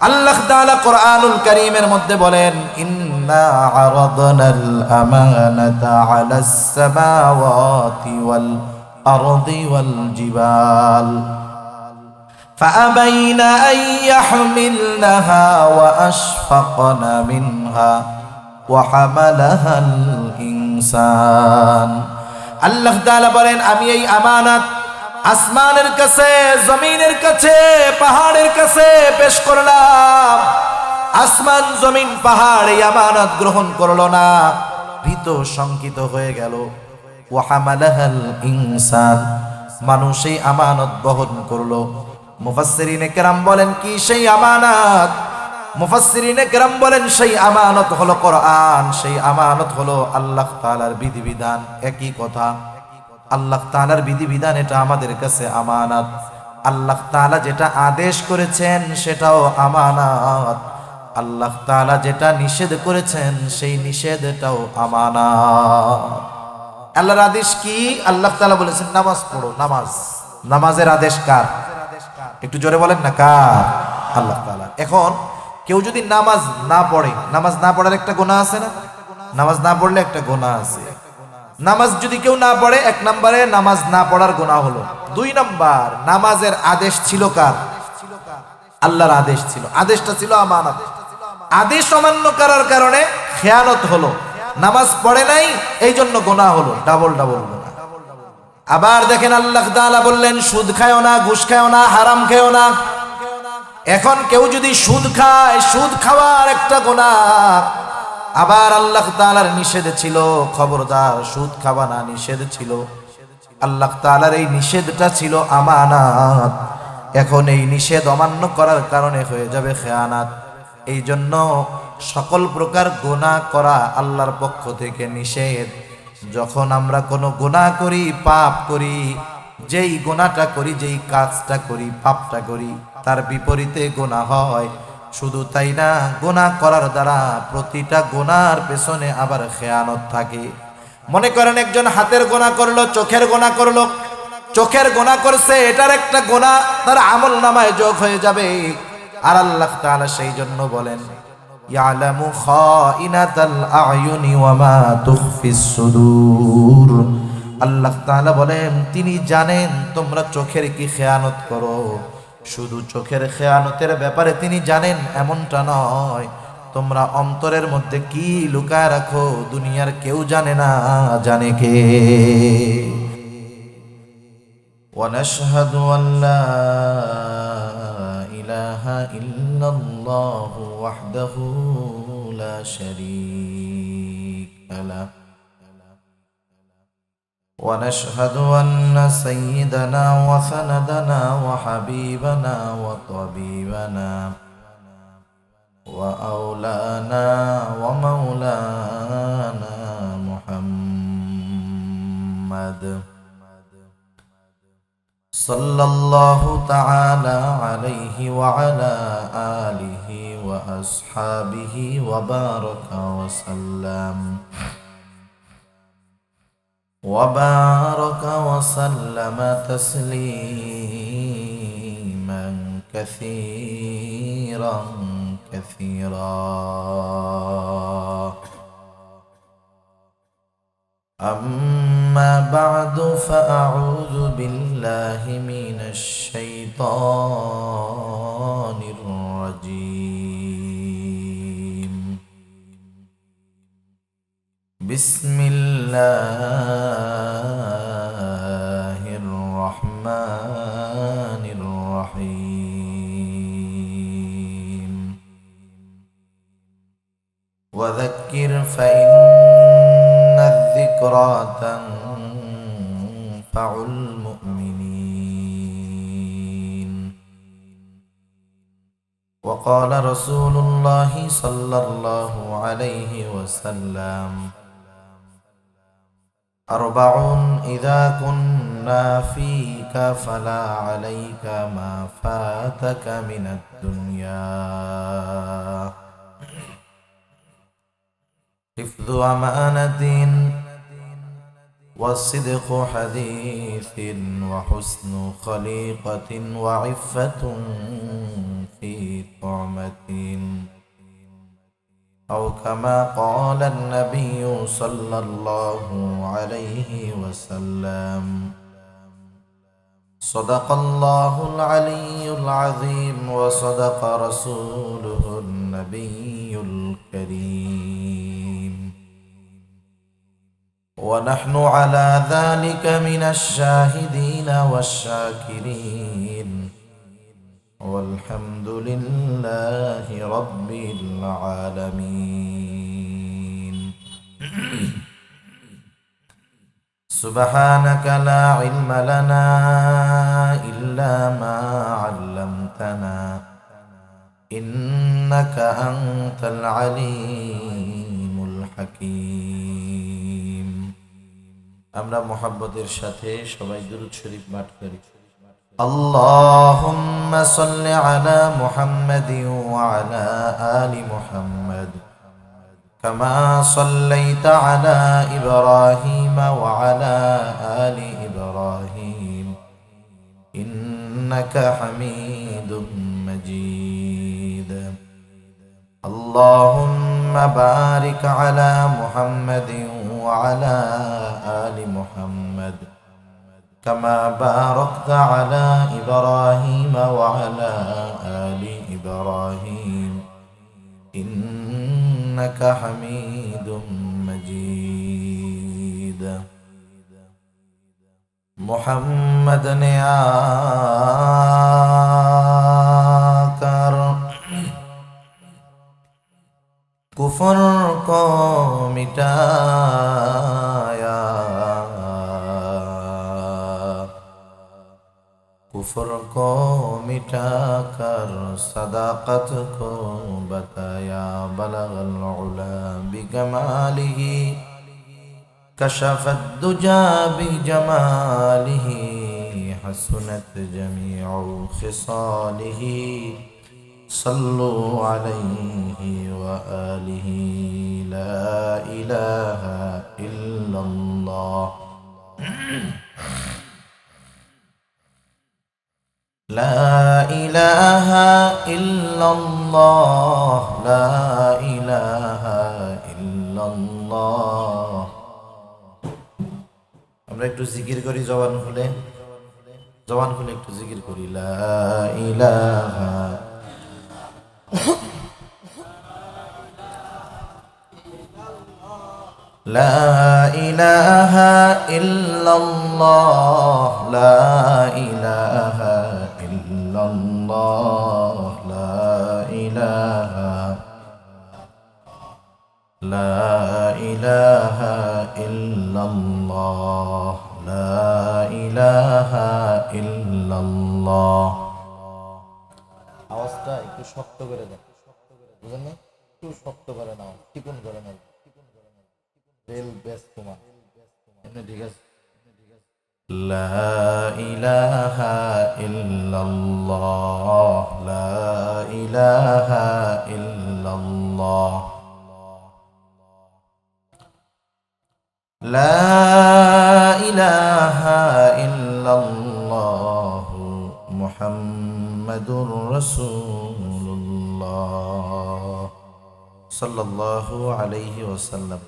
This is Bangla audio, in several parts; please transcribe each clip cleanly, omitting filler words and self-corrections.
আল্লাহ তাআলা কোরআনুল কারীমের মধ্যে বলেন, ইন্না আরাদনাল আমানাতা আলাস সামাওয়াতি ওয়াল আরদি ওয়াল জিবাল فأبين أن يحملنها وأشفقن منها وحملها الإنسان আল্লাহ তাআলা বলেন, আমি এই আমানত আসমানের কাছে, জমিনের কাছে, পাহাড়ের কাছে পেশ করলাম। আসমান, জমিন, পাহাড় এই আমানত গ্রহণ করলো না, ভীত শঙ্কিত হয়ে গেল। ওয়া হামালাহাল ইনসান, মানুষ এই আমানত বহন করলো। মুফাসসিরিনে কেরাম বলেন, কি সেই আমানত? মুফাসসিরিনে কেরাম বলেন, সেই আমানত হলো কোরআন, সেই আমানত হলো আল্লাহ তাআলার বিধিবিধান। একই কথা, আল্লাহ তাআলার বিধিবিধান এটা আমাদের কাছে আমানত। আল্লাহ তাআলা যেটা আদেশ করেছেন সেটাও আমানত, আল্লাহ তাআলা যেটা নিষেধ করেছেন সেই নিষেধটাও আমানত। আল্লাহর আদেশ কি? আল্লাহ তাআলা বলেছেন নামাজ পড়ো। নামাজ, নামাজের আদেশ কার? একটু জোরে বলেন না, কার? আল্লাহ তাআলা। এখন কেউ যদি নামাজ না পড়ে, নামাজ না পড়ার একটা গুনাহ আছে না? নামাজ না পড়লে একটা গুনাহ আছে। নামাজ যদি কেউ না পড়ে, এক নম্বরে নামাজ না পড়ার গুনাহ হলো। দুই নম্বর, নামাজের আদেশ ছিল কার? আল্লাহর আদেশ ছিল, আদেশটা ছিল আমানত। আদেশ অমান্য করার কারণে খেয়ানত হলো, নামাজ পড়ে নাই, এই জন্য গুনাহ হলো, ডাবল ডাবল গুনাহ। আবার দেখেন আল্লাহ তাআলা বললেন, সুদ খায়ও না, ঘুষ খায়ও না, হারাম খেয়ও না। এখন কেউ যদি সুদ খায়, সুদ খাওয়ার একটা গুনাহ। আবার আল্লাহ তাআলার নিষেধ ছিল, খবরদার সুদ খাবা না, নিষেধ ছিল। আল্লাহ তাআলার এই নিষেধটা ছিল আমানত। এখন এই নিষেধ অমান্য করার কারণে হয়ে যাবে খেয়ানাত। এই জন্য সকল প্রকার গুনাহ করা আল্লাহর পক্ষ থেকে নিষেধ। যখন আমরা কোনো গুনাহ করি, পাপ করি, যেই গুনাহটা করি, যেই কাজটা করি, পাপটা করি, তার বিপরীতে গুনাহ হয়। শুধু তাই না, গুনাহ করার দ্বারা প্রতিটা গুনার পেছনে আবার খেয়ানত থাকে। মনে করেন একজন হাতের গুনাহ করলো, চোখের গুনাহ করলো, চোখের গুনাহ করছে, এটার একটা গুনাহ তার আমল নামায় যোগ হয়ে যাবে। আর আল্লাহ তাআলা সেই জন্য বলেন, ইয়ালামু খাইনাতাল আয়ুনি ওয়া মা তুখফিস সুদূর। আল্লাহ তাআলা বলেন, তিনি জানেন তোমরা চোখের কি খেয়ানত করো। শুধু চোখের খেয়ানতের ব্যাপারে তিনি জানেন এমনটা নয়, তোমরা অন্তরের মধ্যে কি লুকায় রাখো দুনিয়ার কেউ জানে না, জানে কে? ওয়ানাশহাদু আল্লা ইলাহা ইল্লাল্লাহু ওয়াহদাহু লা শারীকা লাহু ونشهد أن سيدنا وسندنا وحبيبنا وطبيبنا وأولانا ومولانا محمد صلى الله تعالى عليه وعلى آله وأصحابه وبارك وسلم وبارك وسلم تسليما كثيرا كثيرا. أما بعد فأعوذ بالله من الشيطان الرجيم. بسم الله الرحمن الرحيم. وذكر فإن الذكرى تنفع المؤمنين. وقال رسول الله صلى الله عليه وسلم: أربع إذا كنا فيك فلا عليك ما فاتك من الدنيا: حفظ أمانة وصدق حديث وحسن خليقة وعفة في طعمة أو كما قال النبي صلى الله عليه وسلم صدق الله العلي العظيم وصدق رسوله النبي الكريم ونحن على ذلك من الشاهدين والشاكرين والحمد لله رب العالمين سبحانك لا علم لنا إلا ما علمتنا إنك أنت العليم الحكيم আমরা মুহাব্বতের সাথে সবাই দুরূদ শরীফ পাঠ করি اللهم صل على محمد وعلى آل محمد كما صليت على إبراهيم وعلى آل إبراهيم إنك حميد مجيد اللهم بارك على محمد وعلى آل محمد كما باركت على إبراهيم وعلى آل إبراهيم إنك حميد مجيد محمد نے آکر کفر کو مٹایا कुफर को मिटा कर सदाकत को बताया बलगल उला बिकमालिही कशफत दुजा बिजमालिही हसनत जमीउ खिसालिही सल्लु अलैहि व आलिहि ला इलाहा इल्लल्लाह لا إله إلا الله لا إله إلا الله আমরা একটু জিকির করি জবান খুলে একটু জিকির করি লা ইলাহা لا إله إلا الله لا إله إلا الله لا إله لا إله إلا الله لا إله إلا الله আওয়াজটা একটু শক্ত করে দাও বুঝলেন না একটু শক্ত করে নাও চিকন করে নাও বেল বেস তোমার এমনি ঠিক আছে لا إله إلا الله لا إله إلا الله لا إله إلا الله محمد رسول الله صلى الله عليه وسلم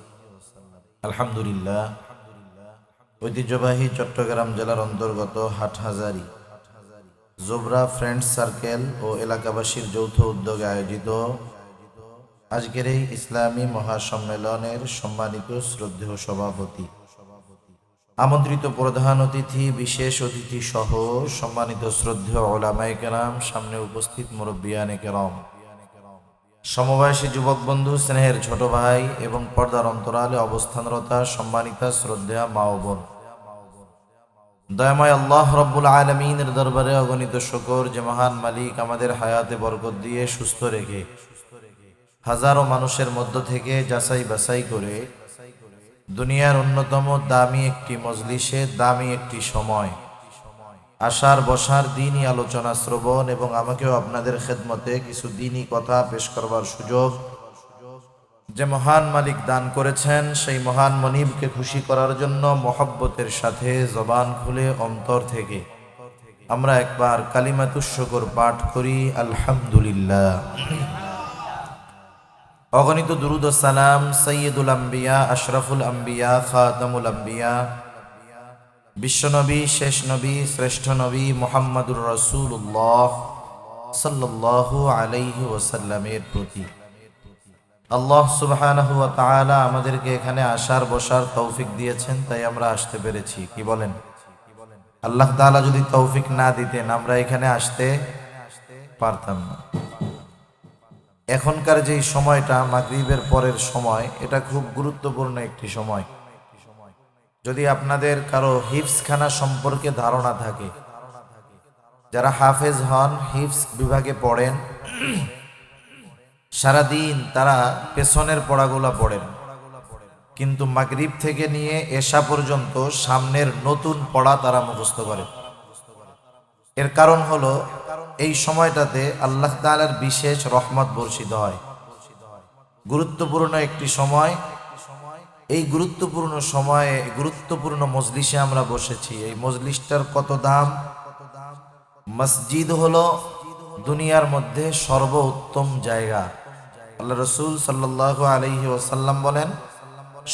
الحمد لله ঐতিহ্যবাহী চট্টগ্রাম জেলার অন্তর্গত হাটহাজারী জোবরা ফ্রেন্ডস সার্কেল ও এলাকাবাসীর যৌথ উদ্যোগে আয়োজিত আজকের এই ইসলামী মহাসম্মেলনের সম্মানিত শ্রদ্ধেয় সভাপতি, আমন্ত্রিত প্রধান অতিথি, বিশেষ অতিথি সহ সম্মানিত শ্রদ্ধেয় উলামায়ে কেরাম, সামনে উপস্থিত মুরব্বিয়ানে কেরাম, সমবয়সী যুবক বন্ধু, স্নেহের ছোট ভাই এবং পর্দার অন্তরালে অবস্থানরতা সম্মানিতা শ্রদ্ধেয়া মা ও বোন, দয়াময় আল্লাহ রব্বুল আলামিনের দরবারে অগণিত শুকর যে মহান মালিক আমাদের হায়াতে বরকত দিয়ে সুস্থ রেখে হাজারো মানুষের মধ্য থেকে যাচাই বাছাই করে দুনিয়ার অন্যতম দামি একটি মজলিসে দামি একটি সময় আসার বসার দিনই আলোচনা শ্রবণ এবং আমাকেও আপনাদের খেদমতে কিছু দিনই কথা পেশ করবার সুযোগ যে মহান মালিক দান করেছেন সেই মহান মনিবকে খুশি করার জন্য মহব্বতের সাথে জবান খুলে অন্তর থেকে আমরা একবার কালিমাতুশ শুকর পাঠ করি আলহামদুলিল্লাহ। অগণিত দুরুদ ও সালাম সৈয়দুল আম্বিয়া আশরাফুল আম্বিয়া খাতামুল আম্বিয়া বিশ্বনবী শেষ নবী শ্রেষ্ঠ নবী মুহাম্মাদুর রাসূলুল্লাহ সাল্লাল্লাহু আলাইহি ওয়াসাল্লামের প্রতি আল্লাহ সুবহানাহু ওয়া তাআলা আমাদেরকে এখানে আসার বসার তৌফিক দিয়েছেন, তাই আমরা আসতে পেরেছি। কি বলেন? আল্লাহ তাআলা যদি তৌফিক না দিতেন আমরা এখানে আসতে পারতাম না। এখনকার যেই সময়টা মাগরিবের পরের সময়, এটা খুব গুরুত্বপূর্ণ একটি সময়। যদি আপনাদের কারো হিফজখানা সম্পর্কে ধারণা থাকে, যারা হাফেজ হন, হিফজ বিভাগে পড়েন, সারাদিন তারা পেছনের পড়াগুলা পড়েন, কিন্তু মাগরিব থেকে নিয়ে এশা পর্যন্ত সামনের নতুন পড়া তারা মুখস্থ করে। এর কারণ হলো এই সময়টাতে আল্লাহ তাআলার বিশেষ রহমত বর্ষিত হয়। গুরুত্বপূর্ণ একটি সময়। এই গুরুত্বপূর্ণ সময়ে গুরুত্বপূর্ণ মজলিসে আমরা বসেছি। এই মজলিসটার কত দাম! মসজিদ হলো দুনিয়ার মধ্যে সর্বোত্তম জায়গা। আল্লাহ রাসূল সাল্লাল্লাহু আলাইহি ওয়াসাল্লাম বলেন,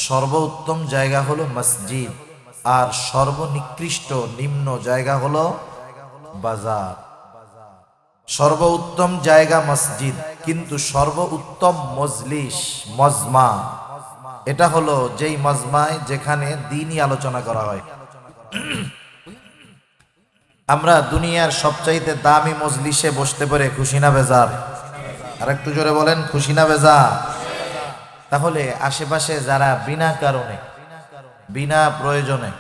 সর্বোত্তম জায়গা হলো মসজিদ, আর সর্বনিকৃষ্ট নিম্ন জায়গা হলো বাজার। সর্বোত্তম জায়গা মসজিদ, কিন্তু সর্বোত্তম মজলিস মজমা এটা হলো যেই মজমায় যেখানে দ্বীনি আলোচনা করা হয়। আমরা দুনিয়ার সবচাইতে দামি মজলিসে বসতে পারে খুশি না বেজার? আর একটু জোরে বলেন, খুশি না বেজার? তাহলে আশেপাশে যারা বিনা কারণে বিনা প্রয়োজনে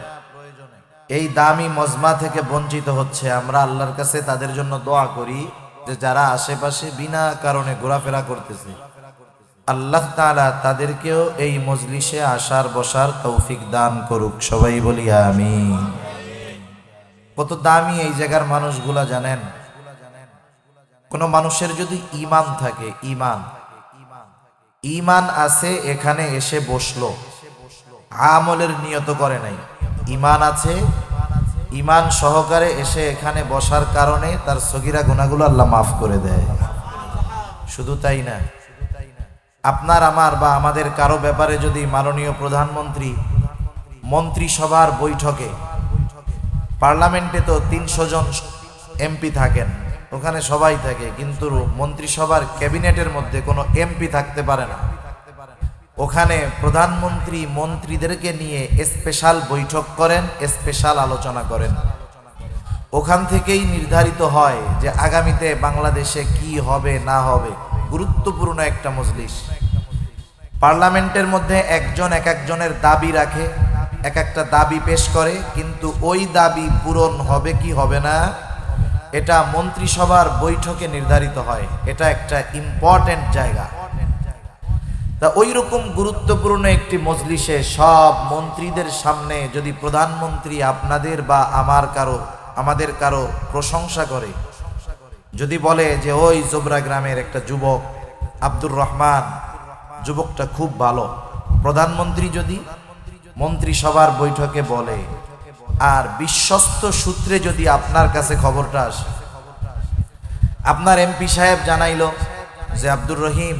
এই দামি মজমা থেকে বঞ্চিত হচ্ছে, আমরা আল্লাহর কাছে তাদের জন্য দোয়া করি যে যারা আশেপাশে বিনা কারণে ঘোরাফেরা করতেছে, আল্লাহ তাআলা তাদেরকেও এই মজলিসে আসার বসার তৌফিক দান করুক। সবাই বলি আমিন। কত দামি এই জায়গার মানুষগুলা জানেন? কোন মানুষের যদি ঈমান থাকে, ঈমান আছে, এখানে এসে বসলো, আমলের নিয়ত করে নাই, ঈমান আছে, ঈমান সহকারে এসে এখানে বসার কারণে তার সগীরা গুনাহগুলো আল্লাহ মাফ করে দেয়। শুধু তাই না, আপনার আমার বা আমাদের কারো ব্যাপারে যদি মাননীয় প্রধানমন্ত্রী মন্ত্রিসভার বৈঠকে, পার্লামেন্টে তো 300 জন এমপি থাকেন, ওখানে সবাই থাকে, কিন্তু মন্ত্রিসভার ক্যাবিনেটের মধ্যে কোনো এমপি থাকতে পারে না। ওখানে প্রধানমন্ত্রী মন্ত্রীদেরকে নিয়ে স্পেশাল বৈঠক করেন, স্পেশাল আলোচনা করেন। ওখান থেকেই নির্ধারিত হয় যে আগামীতে বাংলাদেশে কি হবে না হবে। গুরুত্বপূর্ণ একটা মজলিস। পার্লামেন্টের মধ্যে একজন এক একজনের দাবি রাখে, এক একটা দাবি পেশ করে, কিন্তু ওই দাবি পূরণ হবে কি হবে না এটা মন্ত্রিসভার বৈঠকে নির্ধারিত হয়। এটা একটা ইম্পর্টেন্ট জায়গা। তা ওই রকম গুরুত্বপূর্ণ একটি মজলিসে সব মন্ত্রীদের সামনে যদি প্রধানমন্ত্রী আপনাদের বা আমাদের কারো প্রশংসা করে, যদি বলে যে ওই জোবরা গ্রামের একটা যুবক আব্দুর রহমান, যুবকটা খুব ভালো, প্রধানমন্ত্রী যদি মন্ত্রিসভার বৈঠকে বলে, আর বিশ্বস্ত সূত্রে যদি আপনার কাছে খবরটা আসে, আপনার এমপি সাহেব জানাইলো যে আব্দুর রহিম,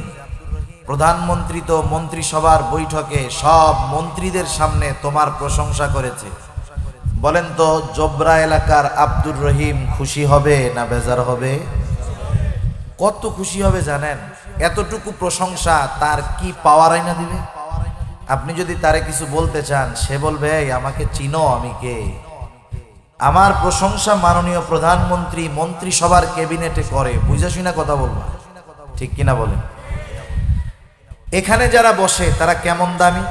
প্রধানমন্ত্রী তো মন্ত্রিসভার বৈঠকে সব মন্ত্রীদের সামনে তোমার প্রশংসা করেছে, বলেন তো জোবরা এলাকার আব্দুর রহিম খুশি হবে না বেজার হবে? কত খুশি হবে জানেন? এতটুকু প্রশংসা তার কি পাওয়ার আইনা দিবে? আপনি যদি তারে কিছু বলতে চান, সে বলবে এই আমাকে চিনো, আমি কে? আমার প্রশংসা মাননীয় প্রধানমন্ত্রী মন্ত্রিসভার ক্যাবিনেটে করে, বুঝা শুনা কথা বলবো, ঠিক কিনা বলেন? এখানে যারা বসে তারা কেমন দামি?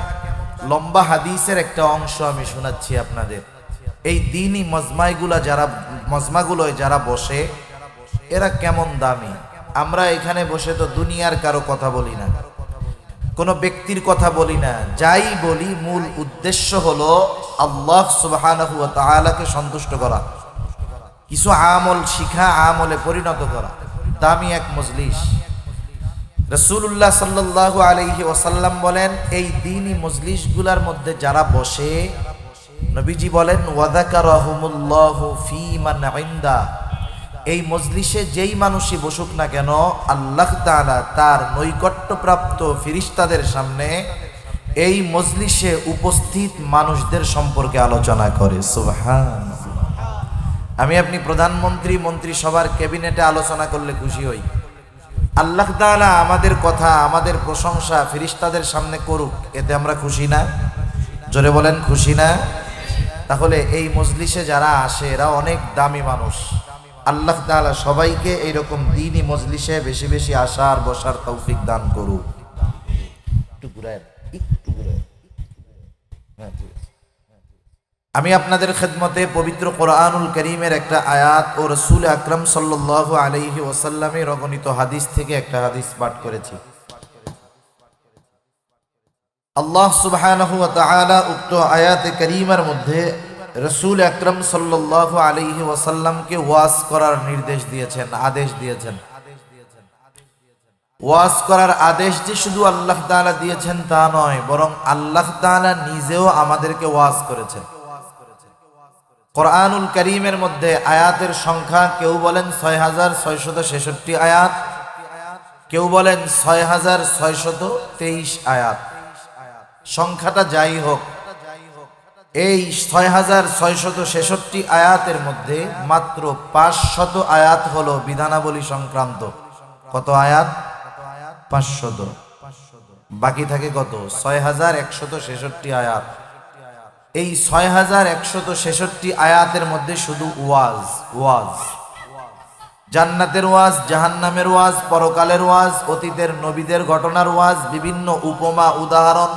লম্বা হাদিসের একটা অংশ আমি শোনাচ্ছি আপনাদের। এই দ্বীনি মজমাগুলোয় যারা বসে এরা কেমন দামি। আমরা এখানে বসে তো দুনিয়ার কারো কথা বলি না, কোনো ব্যক্তির কথা বলি না, যাই বলি মূল উদ্দেশ্য হলো আল্লাহ সুবহানাহু ওয়া তাআলাকে সন্তুষ্ট করা, কিছু আমল শিখা, আমলে পরিণত করা। দামি এক মজলিস। রাসূলুল্লাহ সাল্লাল্লাহু আলাইহি ওয়াসাল্লাম বলেন, এই দ্বীনি মজলিসগুলোর মধ্যে যারা বসে, নবীজি বলেন ওয়াযাকারাহুমুল্লাহু ফী মান ইনদা, এই মজলিসে যেই মানুষই বসুক না কেন, আল্লাহ তাআলা তার নৈকট্যপ্রাপ্ত ফেরেশতাদের সামনে এই মজলিসে উপস্থিত মানুষদের সম্পর্কে আলোচনা করে। সুবহানাল্লাহ। আমি আপনি প্রধানমন্ত্রী, মন্ত্রিসভার ক্যাবিনেটে আলোচনা করলে খুশি হই। আল্লাহ তাআলা আমাদের কথা, আমাদের প্রশংসা ফেরেশতাদের সামনে করুক, এতে আমরা খুশি না? জোরে বলেন, খুশি না? তাহলে এই মজলিসে যারা আসে এরা অনেক দামি মানুষ। আল্লাহ তাআলা সবাইকে এইরকম দ্বীনি মজলিসে বেশি বেশি আসার বসার তৌফিক দান করুক। আমি আপনাদের খেদমতে পবিত্র কোরআনুল কারীমের একটা আয়াত ও রাসূল আকরাম সাল্লাল্লাহু আলাইহি ওয়াসাল্লামের অগণিত হাদিস থেকে একটা হাদিস পাঠ করেছি। আল্লাহ সুবহানাহু ওয়া তাআলা উক্ত আয়াতে কারীমার মধ্যে রাসূল আকরাম সাল্লাল্লাহু আলাইহি ওয়াসাল্লামকে ওয়াজ করার নির্দেশ দিয়েছেন, আদেশ দিয়েছেন। ওয়াজ করার আদেশ যে শুধু আল্লাহ তাআলা দিয়েছেন তা নয়, বরং আল্লাহ তাআলা নিজেও আমাদেরকে ওয়াজ করেছেন। কোরআনুল কারীমের মধ্যে আয়াতের সংখ্যা কেউ বলেন ৬৬৬৬ আয়াত, কেউ বলেন ৬৬২৩ আয়াত। সংখ্যাটা যাই হোক, এই ৬৬৬৬ আয়াতের মধ্যে মাত্র ৫০০ আয়াত হলো বিধানাবলী সংক্রান্ত। কত আয়াত? ৫০০। বাকি থাকে কত? ৬১৬৬ আয়াত। এই ৬১৬৬ আয়াতের মধ্যে শুধু ওয়াজ, জান্নাতের ওয়াজ, জাহান্নামের ওয়াজ, পরকালের ওয়াজ, অতীতের নবীদের ঘটনার ওয়াজ, বিভিন্ন উপমা, উদাহরণ,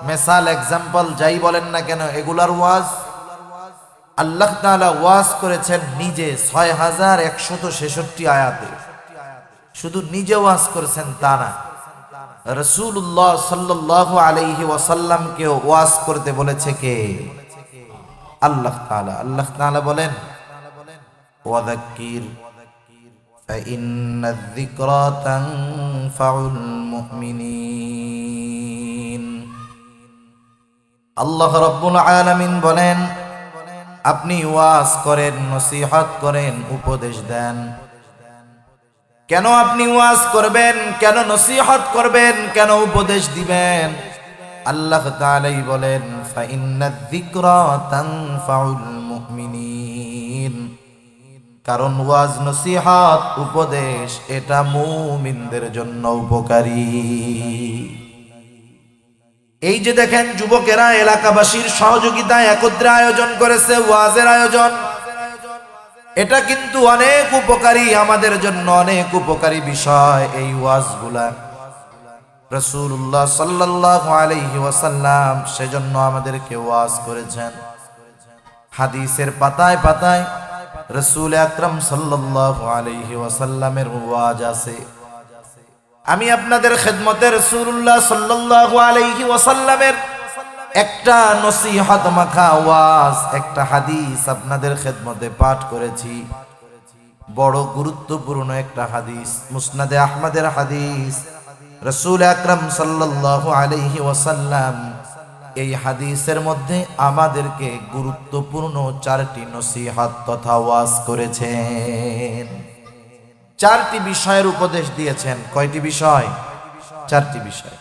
মেসাল, এক্সাম্পল যাই বলেন না কেন, এগুলার ওয়াজ। আল্লাহ তাআলা ওয়াজ করেছেন নিজে ৬১৬৬ আয়াতে। শুধু নিজে ওয়াজ করেছেন তা না, রাসূলুল্লাহ সাল্লাল্লাহু আলাইহি ওয়াসাল্লামকে ওয়াজ করতে বলেছে কে? আল্লাহ তাআলা। আল্লাহ তাআলা বলেন ওয়াযাক্কির ফাইন্নায যিকরা তানফাউল মুমিনিন। আল্লাহ রাব্বুল আলামিন বলেন, আপনি ওয়াজ করেন, নসিহত করেন, উপদেশ দেন। কেন আপনি ওয়াজ করবেন? কেন নসিহত করবেন? কেন উপদেশ দিবেন? আল্লাহ তাআলাই বলেন ফাইন্নায যিকরা তানফাউল মুমিনিন, কারণ ওয়াজ, নসিহত, উপদেশ এটা মুমিনদের জন্য উপকারী। এই যে দেখেন যুবকেরা এলাকাবাসীর সহযোগিতায় একত্রে আয়োজন করেছে ওয়াজের আয়োজন, এটা কিন্তু অনেক উপকারী, আমাদের জন্য অনেক উপকারী বিষয় এই ওয়াজগুলা। রাসূলুল্লাহ সাল্লাল্লাহু আলাইহি ওয়াসাল্লাম সেজন্য আমাদেরকে ওয়াজ করেছেন। হাদিসের পাতায় পাতায় রাসূল আকরাম সাল্লাল্লাহু আলাইহি ওয়াসাল্লামের ওয়াজ আছে। আমি আপনাদের খেদমতে রাসূলুল্লাহ সাল্লাল্লাহু আলাইহি ওয়াসাল্লামের একটা নসিহত মাখা ওয়াজ, একটা হাদিস আপনাদের খেদমতে পাঠ করেছি। বড় গুরুত্বপূর্ণ একটা হাদিস, মুসনাদে আহমদের হাদিস। রাসূল আকরাম সাল্লাল্লাহু আলাইহি ওয়াসাল্লাম এই হাদিসের মধ্যে আমাদেরকে গুরুত্বপূর্ণ 4টি নসিহত তথা ওয়াজ করেছেন। 4টি বিষয়ের উপদেশ দিয়েছেন। কয়টি বিষয়? 4টি বিষয়।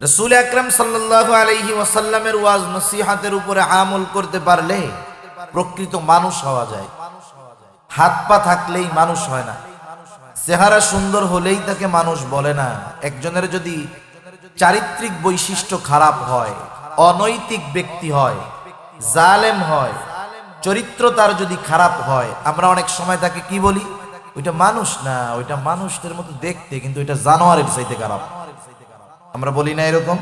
রাসূল আকরাম সাল্লাল্লাহু আলাইহি ওয়াসাল্লামের ওয়াজ নসিহতের উপরে আমল করতে পারলে প্রকৃত মানুষ হওয়া যায়। হাত পা থাকলেই মানুষ হয় না, চেহারা সুন্দর হলেই তাকে মানুষ বলে না। একজনের যদি চারিত্রিক বৈশিষ্ট্য খারাপ হয়, অনৈতিক ব্যক্তি হয়, জালেম হয়, চরিত্র তার যদি খারাপ হয়, আমরা অনেক সময় তাকে কি বলি? ওইটা মানুষ না, ওইটা মানুষদের মতো দেখতে, কিন্তু ওইটা জানোয়ারের চাইতে খারাপ। আমরা বলি না এরকম?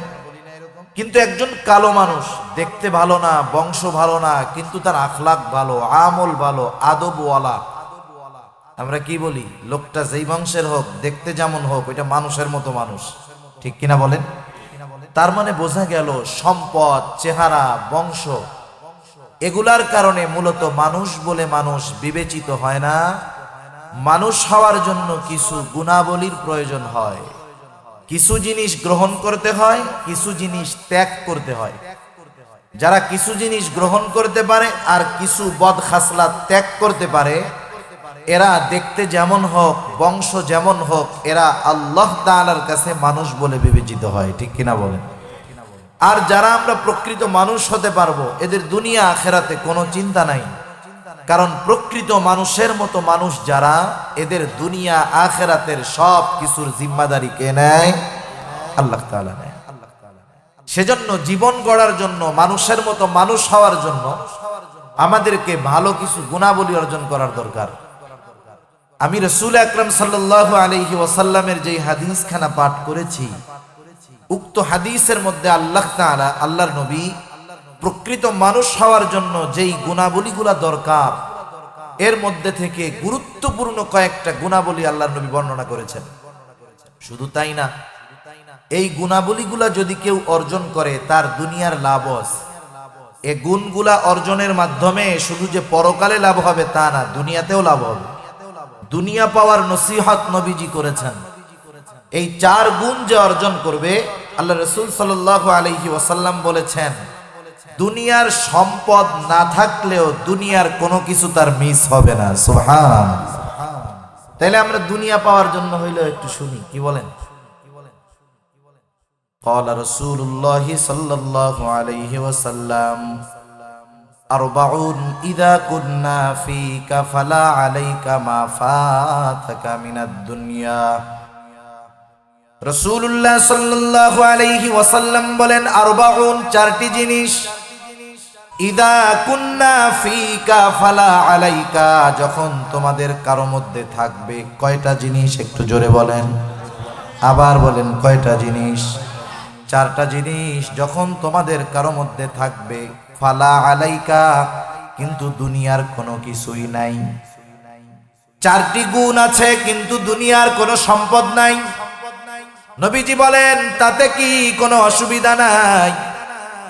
কিন্তু একজন কালো মানুষ, দেখতে ভালো না, বংশ ভালো না, কিন্তু তার আখলাক ভালো, আমল ভালো, আদবওয়ালা, আমরা কি বলি? লোকটা যেই বংশের হোক, দেখতে যেমন হোক, ওইটা মানুষের মতো মানুষ। ঠিক কিনা বলেন? তার মানে বোঝা গেল সম্পদ, চেহারা, বংশ এগুলার কারণে মূলত মানুষ বলে মানুষ বিবেচিত হয় না, মানুষ হওয়ার জন্য কিছু গুণাবলীর প্রয়োজন হয়, কিছু জিনিস গ্রহণ করতে হয়, কিছু জিনিস ত্যাগ করতে হয়। যারা কিছু জিনিস গ্রহণ করতে পারে আর কিছু বদ খাসলাত ত্যাগ করতে পারে, এরা দেখতে যেমন হোক, বংশ যেমন হোক, এরা আল্লাহ তাআলার কাছে মানুষ বলে বিবেচিত হয়। ঠিক কিনা বলেন? আর যারা আমরা প্রকৃত মানুষ হতে পারবো, এদের দুনিয়া আখেরাতে কোনো চিন্তা নাই। কারণ প্রকৃত মানুষের মতো মানুষ যারা, এদের দুনিয়া আখেরাতের সব কিছুর জিম্মাদারি কে নেয়? আল্লাহ তাআলা নেয়। সেজন্য জীবন গড়ার জন্য, মানুষের মতো মানুষ হওয়ার জন্য আমাদেরকে ভালো কিছু গুণাবলী অর্জন করার দরকার। আমি রাসূল আকরাম সাল্লাল্লাহু আলাইহি ওয়াসাল্লামের যে হাদিসখানা পাঠ করেছি, উক্ত হাদিসের মধ্যে আল্লাহ তাআলা, আল্লাহর নবী প্রকৃত মানুষ হওয়ার জন্য যেই গুণাবলীগুলা দরকার, এর মধ্যে থেকে গুরুত্বপূর্ণ কয়েকটা গুণাবলী আল্লাহর নবী বর্ণনা করেছেন। শুধু তাই না, এই গুণাবলীগুলা যদি কেউ অর্জন করে, তার দুনিয়ার লাভ আছে। এই গুণগুলা অর্জনের মাধ্যমে শুধু যে পরকালে লাভ হবে তা না, দুনিয়াতেও লাভ হবে। দুনিয়া পাওয়ার নসিহত নবীজি করেছেন। এই 4 গুণ যে অর্জন করবে, আল্লাহ রাসূল সাল্লাল্লাহু আলাইহি ওয়াসাল্লাম বলেছেন, দুনিয়ার সম্পদ না থাকলেও দুনিয়ার কোনো কিছু তার মিস হবে না। সুবহানাল্লাহ। তাহলে আমরা দুনিয়া পাওয়ার জন্য হইলো একটু শুনি, কি বলেন? قال رسول الله صلى الله عليه وسلم أربع إذا كنا فيك فلا عليك ما فاتك من الدنيا। রাসূলুল্লাহ সাল্লাল্লাহু আলাইহি ওয়াসাল্লাম বলেন, আরবাউন, 4টি জিনিস, ইদা কুন্না ফিকা ফালা আলাইকা, যখন তোমাদের কারো মধ্যে থাকবে। কয়টা জিনিস? একটু জোরে বলেন, আবার বলেন, কয়টা জিনিস? 4টা জিনিস যখন তোমাদের কারো মধ্যে থাকবে, ফালা আলাইকা, কিন্তু দুনিয়ার কোনো কিছুই নাই। 4টি গুণ আছে কিন্তু দুনিয়ার কোনো সম্পদ নাই। নবীজি বলেন, তাতে কি কোনো অসুবিধা নাই?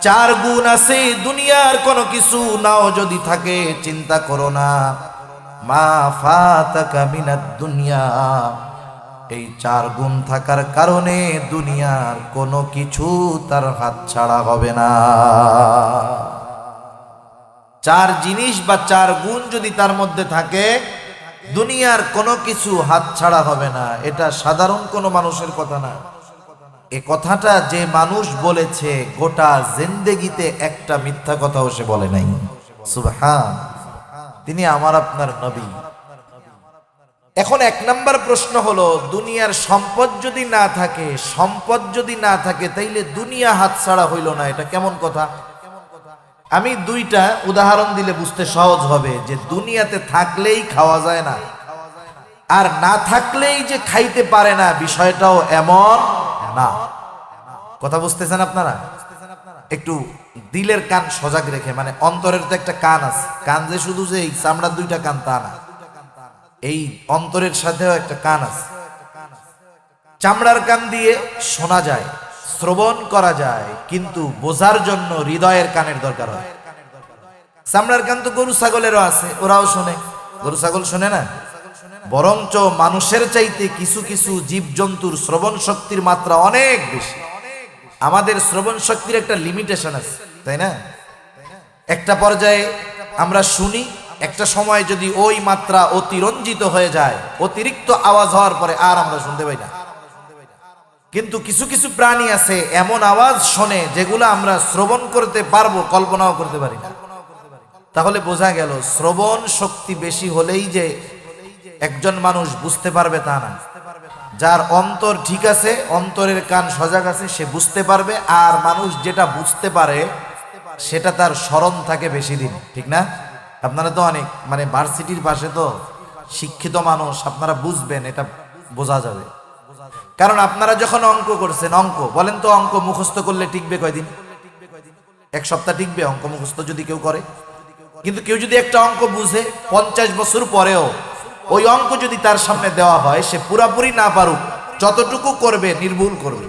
4 গুণ আছে, দুনিয়ার কোনো কিছু নাও যদি থাকে, চিন্তা করো না। মা ফাতাকা মিনাদ দুনিয়া, এই 4 গুণ থাকার কারণে দুনিয়ার কোনো কিছু তার হাত ছাড়া হবে না। 4 জিনিস বা 4 গুণ যদি তার মধ্যে থাকে, দুনিয়ার কোনো কিছু হাত ছাড়া হবে না। এটা সাধারণ কোনো মানুষের কথা না। এ কথাটা যে মানুষ বলেছে, গোটা জিন্দেগিতে একটা মিথ্যা কথাও সে বলে নাই। সুবহান। তিনি আমার আপনার নবী। এখন 1 নাম্বার প্রশ্ন হলো, দুনিয়ার সম্পদ যদি না থাকে, তাইলে দুনিয়া হাতছাড়া হইল না, এটা কেমন কথা? আমি 2টা উদাহরণ দিলে বুঝতে সহজ হবে যে দুনিয়াতে থাকলেই খাওয়া যায় না, আর না থাকলেই যে খাইতে পারে না, বিষয়টাও এমন না। কথা বুঝতেছেন আপনারা? একটু দিলের কান সজাগ রেখে, মানে অন্তরের তো একটা কান আছে, কান যে শুধু যে এই চামড়ার 2টা কান তা না, এই অন্তরের সাথেও একটা কান আছে। চামড়ার কান দিয়ে শোনা যায়, শ্রবণ করা যায়, কিন্তু বোঝার জন্য হৃদয়ের কানের দরকার হয়। চামড়ার কান তো গরু ছাগলেরও আছে, ওরাও শোনে। গরু ছাগল শোনে না? বরঞ্চ মানুষের চাইতে কিছু কিছু জীবজন্তুর শ্রবণ শক্তির মাত্রা অনেক বেশি। আমাদের শ্রবণ শক্তির একটা লিমিটেশন আছে, তাই না? একটা পর্যায়ে আমরা শুনি, একটা সময় যদি ওই মাত্রা অতিরঞ্জিত হয়ে যায়, অতিরিক্ত আওয়াজ হওয়ার পরে আর আমরা শুনতে পাই না। কিন্তু কিছু কিছু প্রাণী আছে এমন আওয়াজ শোনে যেগুলো আমরা শ্রবণ করতে পারবো, কল্পনাও করতে পারি না। তাহলে বোঝা গেল, শ্রবণ শক্তি বেশি হলেই যে একজন মানুষ বুঝতে পারবে তা না। যার অন্তর ঠিক আছে, অন্তরের কান সজাগ আছে, সে বুঝতে পারবে। আর মানুষ যেটা বুঝতে পারে সেটা তার স্মরণ থাকে বেশি দিন, ঠিক না? আপনারা তো অনেক মানে ভার্সিটির পাশে তো শিক্ষিত মানুষ, আপনারা বুঝবেন, এটা বোঝা যাবে। কারণ আপনারা যখন অঙ্ক করছেন, অঙ্ক বলেন তো, অঙ্ক মুখস্থ করলে টিকবে কয়দিন? 1 সপ্তাহ টিকবে অঙ্ক মুখস্থ যদি কেউ করে। কিন্তু কেউ যদি একটা অঙ্ক বুঝে 50 বছর পরেও ওই অঙ্ক যদি তার সামনে দেওয়া হয়, সে পুরাপুরি না পারুক, যতটুকু করবে নির্ভুল করবে,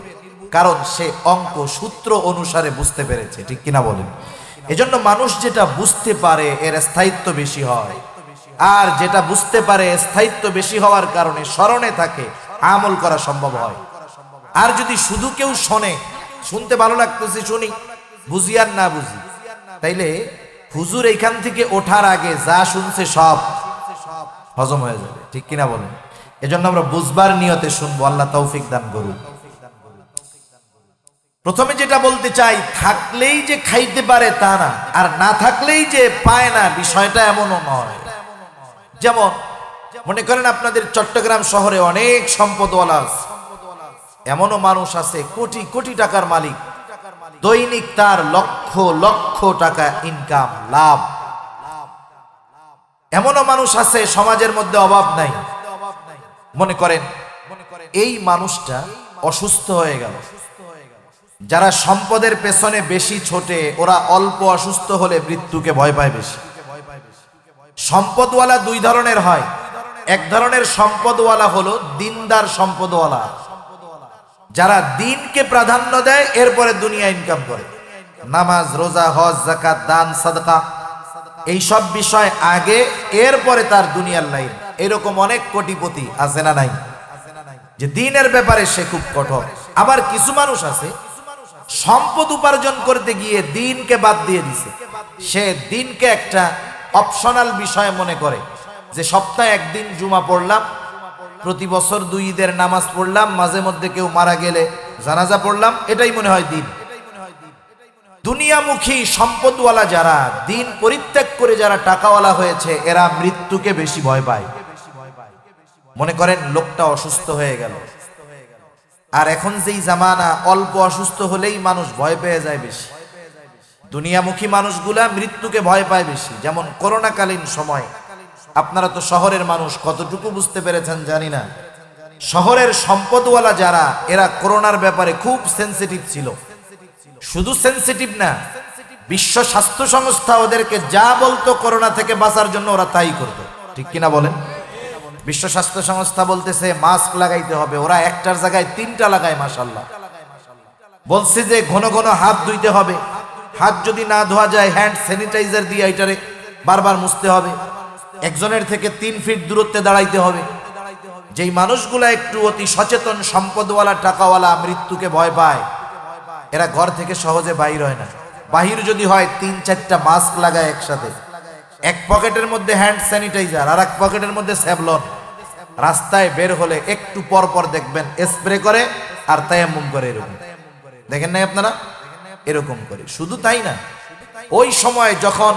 কারণ সে অঙ্ক সূত্র অনুসারে বুঝতে পেরেছে। ঠিক কিনা বলেন? এজন্য মানুষ যেটা বুঝতে পারে এর স্থায়িত্ব বেশি হয়। আর যেটা বুঝতে পারে স্থায়িত্ব বেশি হওয়ার কারণে স্মরণে থাকে, আমল করা সম্ভব হয়। আর যদি শুধু কেউ শোনে, শুনতে ভালো লাগতেছে শুনি, বুঝি আর না বুঝি, তাইলে হুজুর এইখান থেকে ওঠার আগে যা শুনছে সব হজম হয়ে যাবে। ঠিক কিনা বলেন? এজন্য আমরা বুঝবার নিয়তে শুনবো। আল্লাহ তৌফিক দান করুন। প্রথমে যেটা বলতে চাই, থাকলেই যে খাইতে পারে তা না, আর না থাকলেই যে পায় না, বিষয়টা এমনও নয়। যেমন মনে করেন আপনাদের চট্টগ্রাম শহরে অনেক সম্পদওয়ালা আছে, এমনও মানুষ আছে কোটি কোটি টাকার মালিক, দৈনিক তার লক্ষ লক্ষ টাকা ইনকাম, লাভ। এমনও মানুষ আছে সমাজের মধ্যে অভাব নাই। মনে করেন এই মানুষটা অসুস্থ হয়ে গেল। যারা সম্পদের পেছনে বেশি ছোটে, ওরা অল্প অসুস্থ হলে মৃত্যুকে ভয় পায় বেশি। সম্পদওয়ালা দুই ধরনের হয়। এক ধরনের সম্পদওয়ালা হলো দিনদার সম্পদওয়ালা, যারা দিনকে প্রাধান্য দেয়, এরপরে দুনিয়া ইনকাম করে। নামাজ, রোজা, হজ, যাকাত, দান, সাদকা, এই সব বিষয় আগে, এরপরে তার দুনিয়ার লাইন। এরকম অনেক কোটিপতি আছে না নাই, যে দিনের ব্যাপারে সে খুব কঠোর। আবার কিছু মানুষ আছে সম্পদ উপার্জন করতে গিয়ে দিনকে বাদ দিয়ে দিছে। সে দিনকে একটা অপশনাল বিষয় মনে করে, যে সপ্তাহে একদিন জুমা পড়লাম, প্রতি বছর 2 ঈদের নামাজ পড়লাম, মাঝে মধ্যে কেউ মারা গেলে জানাজা পড়লাম, এটাই মনে হয় দিন। দুনিয়ামুখী সম্পদওয়ালা যারা, দিন পরিত্যাগ করে যারা টাকাওয়ালা হয়েছে, এরা মৃত্যুকে বেশি ভয় পায়। মনে করেন লোকটা অসুস্থ হয়ে গেল, আর এখন যেই জামানা, অল্প অসুস্থ হলেই মানুষ ভয় পেয়ে যায় বেশি। দুনিয়ামুখী মানুষগুলা মৃত্যুকে ভয় পায় বেশি। যেমন করোনাকালীন সময়, আপনারা তো শহরের মানুষ, কতটুকু বুঝতে পেরেছেন জানি না, শহরের সম্পদওয়ালা যারা, এরা করোনার ব্যাপারে খুব সেনসিটিভ ছিল। শুধু সেনসিটিভ না, বিশ্ব স্বাস্থ্য সংস্থা ওদেরকে যা বলতো করোনা থেকে বাঁচার জন্য, ওরা তাই করতো। ঠিক কিনা বলেন? বিশ্ব স্বাস্থ্য সংস্থা বলতেছে মাস্ক লাগাইতে হবে, ওরা একটার জায়গায় 3টা লাগায়। মাশাআল্লাহ। বলছে যে ঘন ঘন হাত ধুইতে হবে, হাত যদি না ধোয়া যায় হ্যান্ড স্যানিটাইজার দিয়ে এটারে বারবার মুছতে হবে, একজনের থেকে 3 ফিট দূরত্বে দাঁড়াইতে হবে। যেই মানুষগুলা একটু অতি সচেতন, সম্পদওয়ালা, টাকাওয়ালা, মৃত্যুকে ভয় পায়, এরা ঘর থেকে সহজে বাইর হয় না। বাহির যদি হয় 3-4টা মাস্ক লাগায় একসাথে, এক পকেটের মধ্যে হ্যান্ড স্যানিটাইজার, আর এক পকেটের মধ্যে স্যাভলন। রাস্তায় বের হলে একটু পর পর দেখবেন স্প্রে করে আর তায়াম্মুম করে। এরকম দেখেন নাই আপনারা? এরকম করে। শুধু তাই না, ওই সময় যখন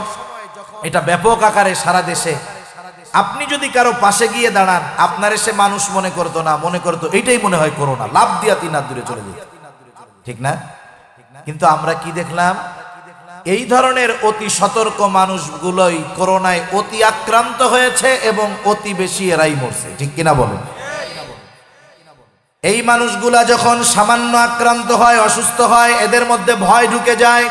এটা ব্যাপক আকারে সারা দেশে, আপনি যদি কারো পাশে গিয়ে দাঁড়ান, আপনার এসে মানুষ মনে করতো না, মনে করতো এইটাই মনে হয় করোনা, লাভ দিয়া 3 হাত দূরে চলে যেত। ঠিক না? কিন্তু আমরা কি দেখলাম? এই ধরনের অতি সতর্ক মানুষগুলোই করোনায় অতি আক্রান্ত হয়েছে এবং অতি বেশি এরাই মরছে। ঠিক কিনা বলেন? এই মানুষগুলা যখন সামান্য আক্রান্ত হয়, অসুস্থ হয়, এদের মধ্যে ভয় ঢুকে যায়,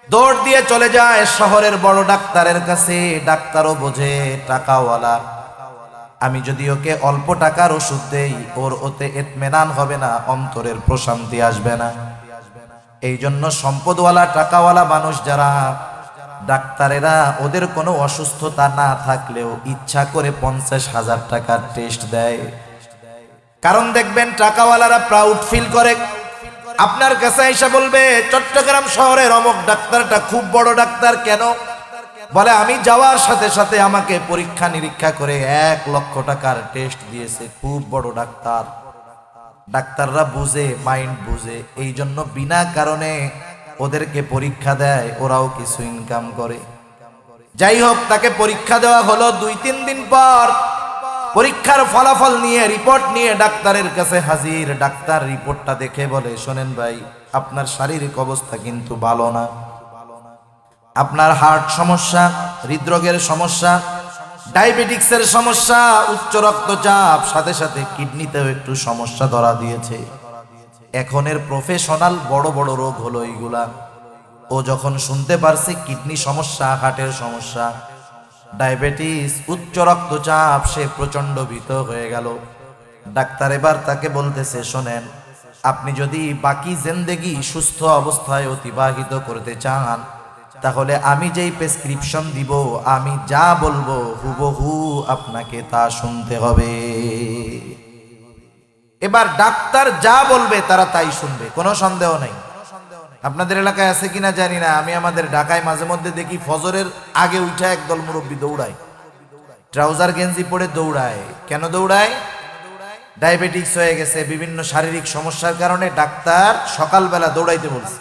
দৌড় দিয়ে চলে যায় শহরের বড় ডাক্তারের কাছে। ডাক্তারও বোঝে টাকাওয়ালা, আমি যদি ওকে অল্প টাকার ওষুধ দেই, ওর ওতে ইতমিনান হবে না, অন্তরের প্রশান্তি আসবে না। এই জন্য সম্পদওয়ালা, টাকাওয়ালা মানুষ যারা, ডাক্তারেরা ওদের কোনো অসুস্থতা না থাকলেও ইচ্ছা করে 50,000 টাকার টেস্ট দেয়। কারণ দেখবেন টাকাওয়ালারা প্রাউড ফিল করে। আপনার কাছে এসে বলবে, চট্টগ্রাম শহরের অমুক ডাক্তারটা খুব বড় ডাক্তার। কেন? বলে আমি যাওয়ার সাথে সাথে আমাকে পরীক্ষা নিরীক্ষা করে 1 লক্ষ টাকার টেস্ট দিয়েছে, খুব বড় ডাক্তার। ডাক্তাররা বুঝে, মাইন্ড বুঝে, এই জন্য বিনা কারণে ওদেরকে পরীক্ষা দেয়, ওরাও কিছু ইনকাম করে। যাই হোক, তাকে পরীক্ষা দেওয়া হলো। 2-3 দিন পর পরীক্ষার ফলাফল নিয়ে, রিপোর্ট নিয়ে ডাক্তারের কাছে হাজির। ডাক্তার রিপোর্টটা দেখে বলে, শোনেন ভাই, আপনার শারীরিক অবস্থা কিন্তু ভালো না। আপনার হার্ট সমস্যা, হৃদরোগের সমস্যা, ডায়াবেটিক্সের সমস্যা, উচ্চ রক্তচাপ, সাথে সাথে কিডনিতেও একটু সমস্যা ধরা দিয়েছে। এখনের প্রফেশনাল বড় বড় রোগ হলো এইগুলা। ও যখন শুনতে পারছে কিডনি সমস্যা, হার্টের সমস্যা, ডায়াবেটিস, উচ্চ রক্তচাপ, সে প্রচন্ড ভীত হয়ে গেল। ডাক্তার এবার তাকে বলতেছে, শোনেন, আপনি যদি বাকি জিন্দেগি সুস্থ অবস্থায় অতিবাহিত করতে চান, তাহলে আমি যেই প্রেসক্রিপশন দিব, আমি যা বলবো হুবহু আপনাকে তা শুনতে হবে। এবার ডাক্তার যা বলবে তারা তাই শুনবে, কোনো সন্দেহ নাই। আপনাদের এলাকায় আছে কিনা জানি না, আমি আমাদের ঢাকায় মাঝে মধ্যে দেখি ফজরের আগে উঠে একদল মুরব্বী দৌড়ায়, ট্রাউজার গেঞ্জি পরে দৌড়ায়। কেন দৌড়ায়? ডায়াবেটিক্স হয়ে গেছে, বিভিন্ন শারীরিক সমস্যার কারণে ডাক্তার সকালবেলা দৌড়াইতে বলছে।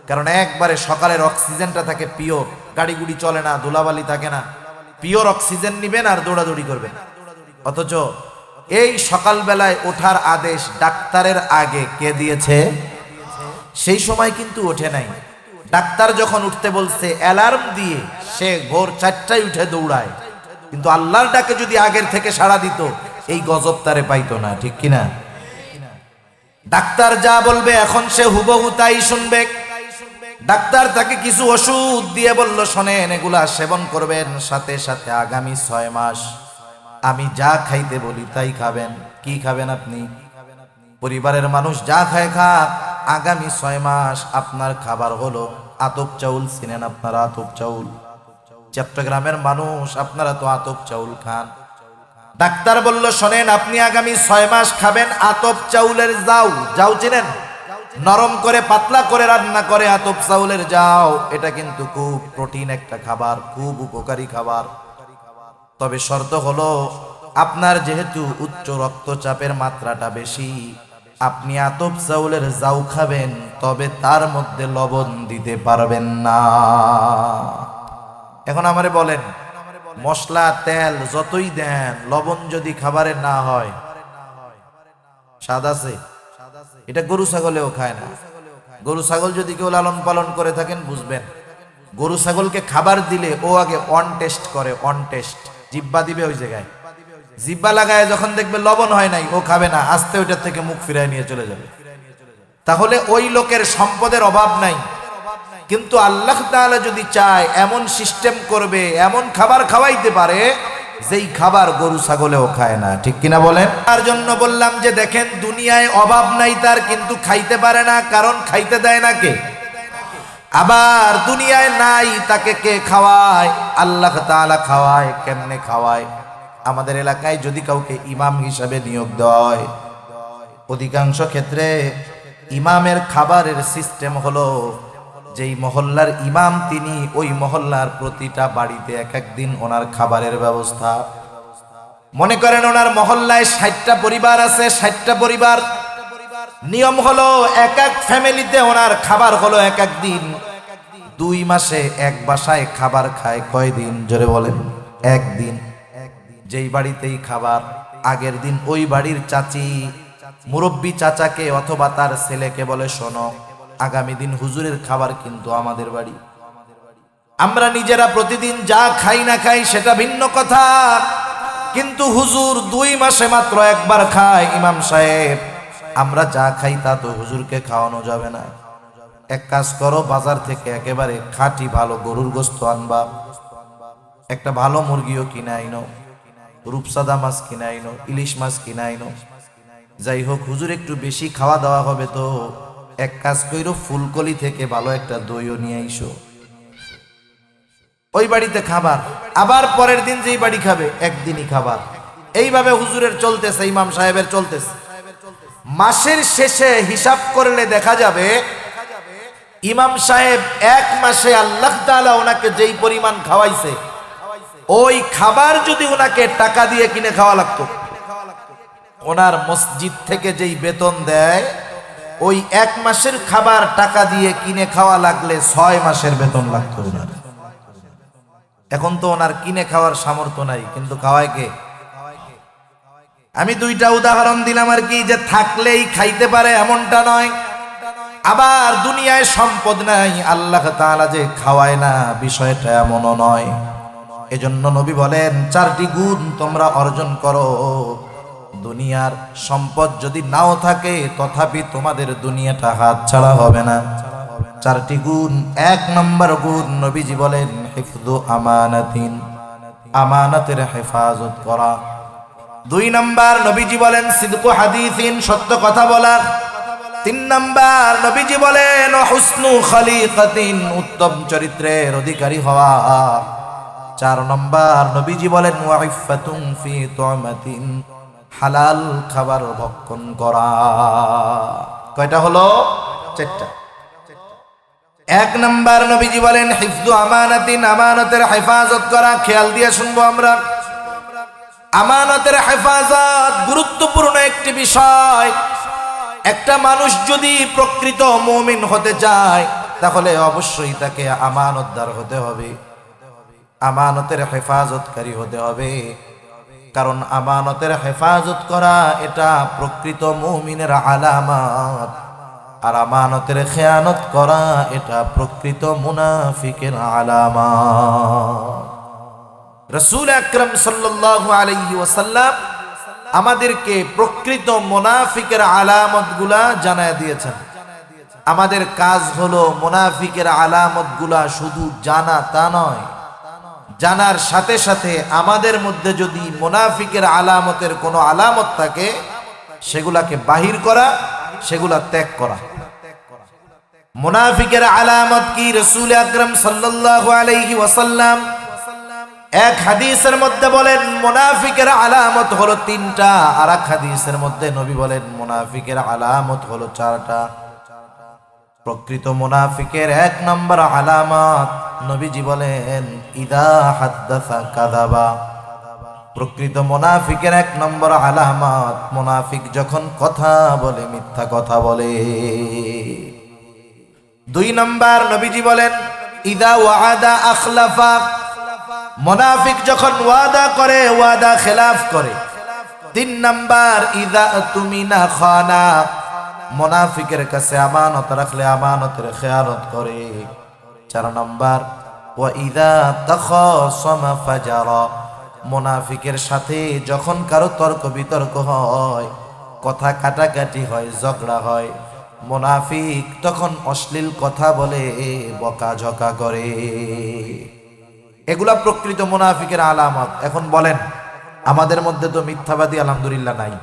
কারণ একবারে সকালের অক্সিজেনটা থাকে পিওর, গাড়ি গুড়ি চলে না, ধুলাবালি থাকে না, পিওর অক্সিজেন নিবেন আর দৌড়াদৌড়ি করবেন। অথচ এই সকালবেলায় ওঠার আদেশ ডাক্তারের আগে কে দিয়েছে? সেই সময় কিন্তু ওঠে নাই। ডাক্তার যখন উঠতে বলছে অ্যালার্ম দিয়ে সে ভোর 4টায় উঠে দৌড়ায়, কিন্তু আল্লাহর ডাকে যদি আগের থেকে সাড়া দিত এই গজব তারে পাইতো না, ঠিক কিনা? ডাক্তার যা বলবে এখন সে হুবহু তাই শুনবে। ডাক্তার তাকে কিছু ওষুধ দিয়ে বলল, শোনেন এগুলা সেবন করবেন, সাথে সাথে আগামী 6 মাস আমি যা খাইতে বলি তাই খাবেন। কি খাবেন আপনি? পরিবারের মানুষ যা খায় খাক, আগামী 6 মাস আপনার খাবার হলো আতপ চাউল। চিনেন আপনারা আতপ চাউল? চট্টগ্রামের মানুষ আপনারা তো আতপ চাউল খান। ডাক্তার বলল, শোনেন আপনি আগামী 6 মাস খাবেন আতপ চাউলের জাউ। জাউ চিনেন? নরম করে পাতলা করে রান্না করে আতপ চাউলের জাউ। এটা কিন্তু খুব প্রোটিন একটা খাবার, খুব উপকারী খাবার। তবে শর্ত হলো আপনার যেহেতু উচ্চ রক্তচাপের মাত্রাটা বেশি, আপনি আতপ চাউলের জাউ খাবেন, তবে তার মধ্যে লবণ দিতে পারবেন না। এখন আমারে বলেন, মশলা তেল যতই দেন, লবণ যদি খাবারে না হয়, স্বাদ আছে? এটা গরু ছাগলেও খায় না। গরু ছাগল যদি কেউ লালন পালন করে থাকেন বুঝবেন, গরু ছাগলকে খাবার দিলে ও আগে অন টেস্ট করে, অন টেস্ট, জিব্বা দিবে ওই জায়গায়, জিব্বা লাগায় যখন দেখবে লবণ হয় নাই, ও খাবে না, আস্তে ওইটার থেকে মুখ ফিরায় নিয়ে চলে যাবে। তাহলে ওই লোকের সম্পদের অভাব নাই। কিন্তু আল্লাহ তাআলা যদি চায় এমন সিস্টেম করবে, এমন খাবার খাওয়াইতে পারে যেই খাবার গরু ছাগলেও খায় না, ঠিক কিনা বলেন? তার জন্য বললাম যে দেখেন, দুনিয়ায় অভাব নাই তার, কিন্তু খাইতে পারে না, কারণ খাইতে দেয় না কে? আবার দুনিয়ায় নাই তাকে কে খাওয়ায়? আল্লাহ তাআলা খাওয়ায়। কেমনে খাওয়ায়? আমাদের এলাকায় যদি কাউকে ইমাম হিসাবে নিয়োগ দেওয়া হয়, অধিকাংশ ক্ষেত্রে ইমামের খাবারের সিস্টেম হলো, যেই মহল্লার ইমাম তিনি ওই মহল্লার প্রতিটা বাড়িতে এক এক দিন ওনার খাবারের ব্যবস্থা। মনে করেন ওনার মহল্লায় 60টা পরিবার আছে, 60টা পরিবার, নিয়ম হলো এক এক ফ্যামিলিতে ওনার খাবার হলো এক এক দিন। 2 মাসে এক বাসায় খাবার খায় কয়দিন? জোরে বলেন। একদিন। যেই বাড়িতেই খাবার, আগের দিন ওই বাড়ির চাচি মুরব্বী চাচাকে অথবা তার ছেলেকে বলে, শোনো আগামী দিন হুজুরের খাবার কিন্তু আমাদের বাড়ি। আমরা নিজেরা প্রতিদিন যা খাই না খাই সেটা ভিন্ন কথা, কিন্তু হুজুর 2 মাসে মাত্র একবার খায়। ইমাম সাহেব, আমরা যা খাই তা তো হুজুরকে খাওয়ানো যাবে না। এক কাজ করো, বাজার থেকে একেবারে খাঁটি ভালো গরুর গোশত আনবা, একটা ভালো মুরগিও কিনে আইনো, রূপসাদা মাছ কিনে আইনো, ইলিশ মাছ কিনে আইনো। যাই হোক, হুজুর একটু বেশি খাওয়া দাওয়া হবে তো এক কাজ কইরো, ফুলকলি থেকে ভালো একটা দইও নিয়ে আইসো। ওই বাড়িতে খাবার, আবার পরের দিন যেই বাড়ি খাবে একদিনই খাবার। এইভাবে হুজুরের চলতেছে, ইমাম সাহেবের চলতেছে। মাসের শেষে হিসাব করলে দেখা যাবে ইমাম সাহেব 1 মাসে আল্লাহ তাআলা ওনাকে যেই পরিমাণ খাওয়াইছে, ওই খাবার যদি ওনাকে টাকা দিয়ে কিনে খাওয়া লাগতো, ওনার মসজিদ থেকে যেই বেতন দেয়, ওই 1 মাসের খাবার টাকা দিয়ে কিনে খাওয়া লাগলে 6 মাসের বেতন লাগতো ওনার। এখন তো ওনার কিনে খাওয়ার সামর্থ্য নাই, কিন্তু খাওয়ায় কে? আমি 2টা উদাহরণ দিলাম আর কি, যে থাকলেই খাইতে পারে এমনটা নয়, আবার দুনিয়ায় সম্পদ নাই আল্লাহ তাআলা যে খাওয়ায় না, বিষয়টা এমনও নয়। এজন্য নবী বলেন 4টি গুণ তোমরা অর্জন করো। দুনিয়ার সম্পদ যদি নাও থাকে তথাপি তোমাদের দুনিয়াটা হাত ছাড়া হবে না। 4টি গুণ। 1 নম্বর গুণ নবীজি বলেন হিফযু আমানাতিন, আমানাতের হেফাজত করা। 2 নম্বর নবীজি বলেন সিদকু হাদিসিন, সত্য কথা বলা। তিন নাম্বার নবীজি বলেন হুসনু খলিকাতিন, উত্তম চরিত্রের অধিকারী হওয়া। চার নাম্বার নবীজি বলেন ওয়াইফাতুন ফি তুমাতিন, হালাল খাবার ভক্ষণ করা। কয়টা হলো? চারটা। এক নাম্বার নবীজি বলেন হিফযু আমানাতিন, আমানতের হেফাজত করা। খেয়াল দিয়ে শুনবো আমরা, আমানতের হেফাজত গুরুত্বপূর্ণ একটি বিষয়। একটা মানুষ যদি প্রকৃত মুমিন হতে চায় তাহলে অবশ্যই তাকে আমানতদার হতে হবে, আমানতের হেফাজতকারী হতে হবে। কারণ আমানতের হেফাজত করা এটা প্রকৃত মুমিনের আলামত, আর আমানতের খেয়ানত করা এটা প্রকৃত মুনাফিকের আলামত। রাসূল আকরাম সাল্লাল্লাহু আলাইহি ওয়াসাল্লাম আমাদেরকে প্রকৃত মুনাফিকের আলামতগুলা জানায় দিয়েছেন। আমাদের কাজ হলো মুনাফিকের আলামতগুলা শুধু জানা তা নয়, জানার সাথে সাথে আমাদের মধ্যে যদি মুনাফিকের আলামতের কোনো আলামত থাকে সেগুলাকে বাহির করা, সেগুলা ত্যাগ করা। মুনাফিকের আলামত কি? রাসূল আকরাম সাল্লাল্লাহু আলাইহি ওয়াসাল্লাম এক হাদিসের মধ্যে বলেন মুনাফিকের আলামত হলো তিনটা, আর এক হাদিসের মধ্যে নবী বলেন মুনাফিকের আলামত হলো চারটা। প্রকৃত মুনাফিকের এক নম্বর আলামত নবীজি বলেন ইদা হাদ্দাসা কাযাবা। প্রকৃত মুনাফিকের এক নম্বর আলামত, মুনাফিক যখন কথা বলে মিথ্যা কথা বলে। দুই নম্বর নবীজি বলেন ইদা ওয়াদা আখলাফা। মুনাফিক যখন ওয়াদা করে ওয়াদা খেলাফ করে। তিন নাম্বার ইদা তুমিনা খানা। মুনাফিকের কাছে আমানত রাখলে আমানতের খেয়ানত করে। চার নাম্বার ওয়া ইদা তাখাসামা ফাজারা। মুনাফিকের সাথে যখন কারো তর্ক বিতর্ক হয়, কথা কাটাকাটি হয়, ঝগড়া হয়, মুনাফিক তখন অশ্লীল কথা বলে, বকাঝকা করে। এগুলা প্রকৃত মুনাফিকের আলামত। এখন বলেন আমাদের মধ্যে তো মিথ্যাবাদী আলহামদুলিল্লাহ নাই,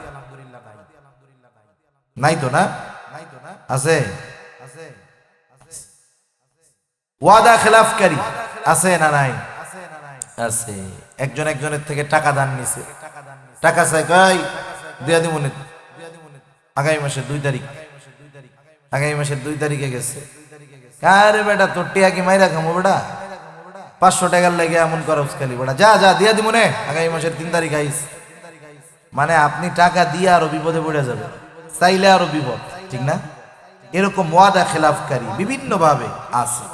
নাই তো? না আছে? ওয়াদা খেলাফকারী আছে না নাই? আছে। একজন একজনের থেকে টাকা দান নিছে, টাকা চাই, কই দিয়া দিমুনি আগামী মাসের 2 তারিখ, আগামী মাসের 2 তারিখে গেছে। কারে বেটা তোর টিয়া কি মাইরা খামো বেটা, 500 টাকার লেগে এমন করস খালি বেটা, যা যা দিয়া দিমুনে আগামী মাসের 3 তারিখ আইস। মানে আপনি টাকা দিয়ে আরো বিপদে পড়ে যাবে, চাইলে আরো বিপদ, ঠিক না? এরকম ওয়াদা খেলাফকারী বিভিন্ন ভাবে আছে।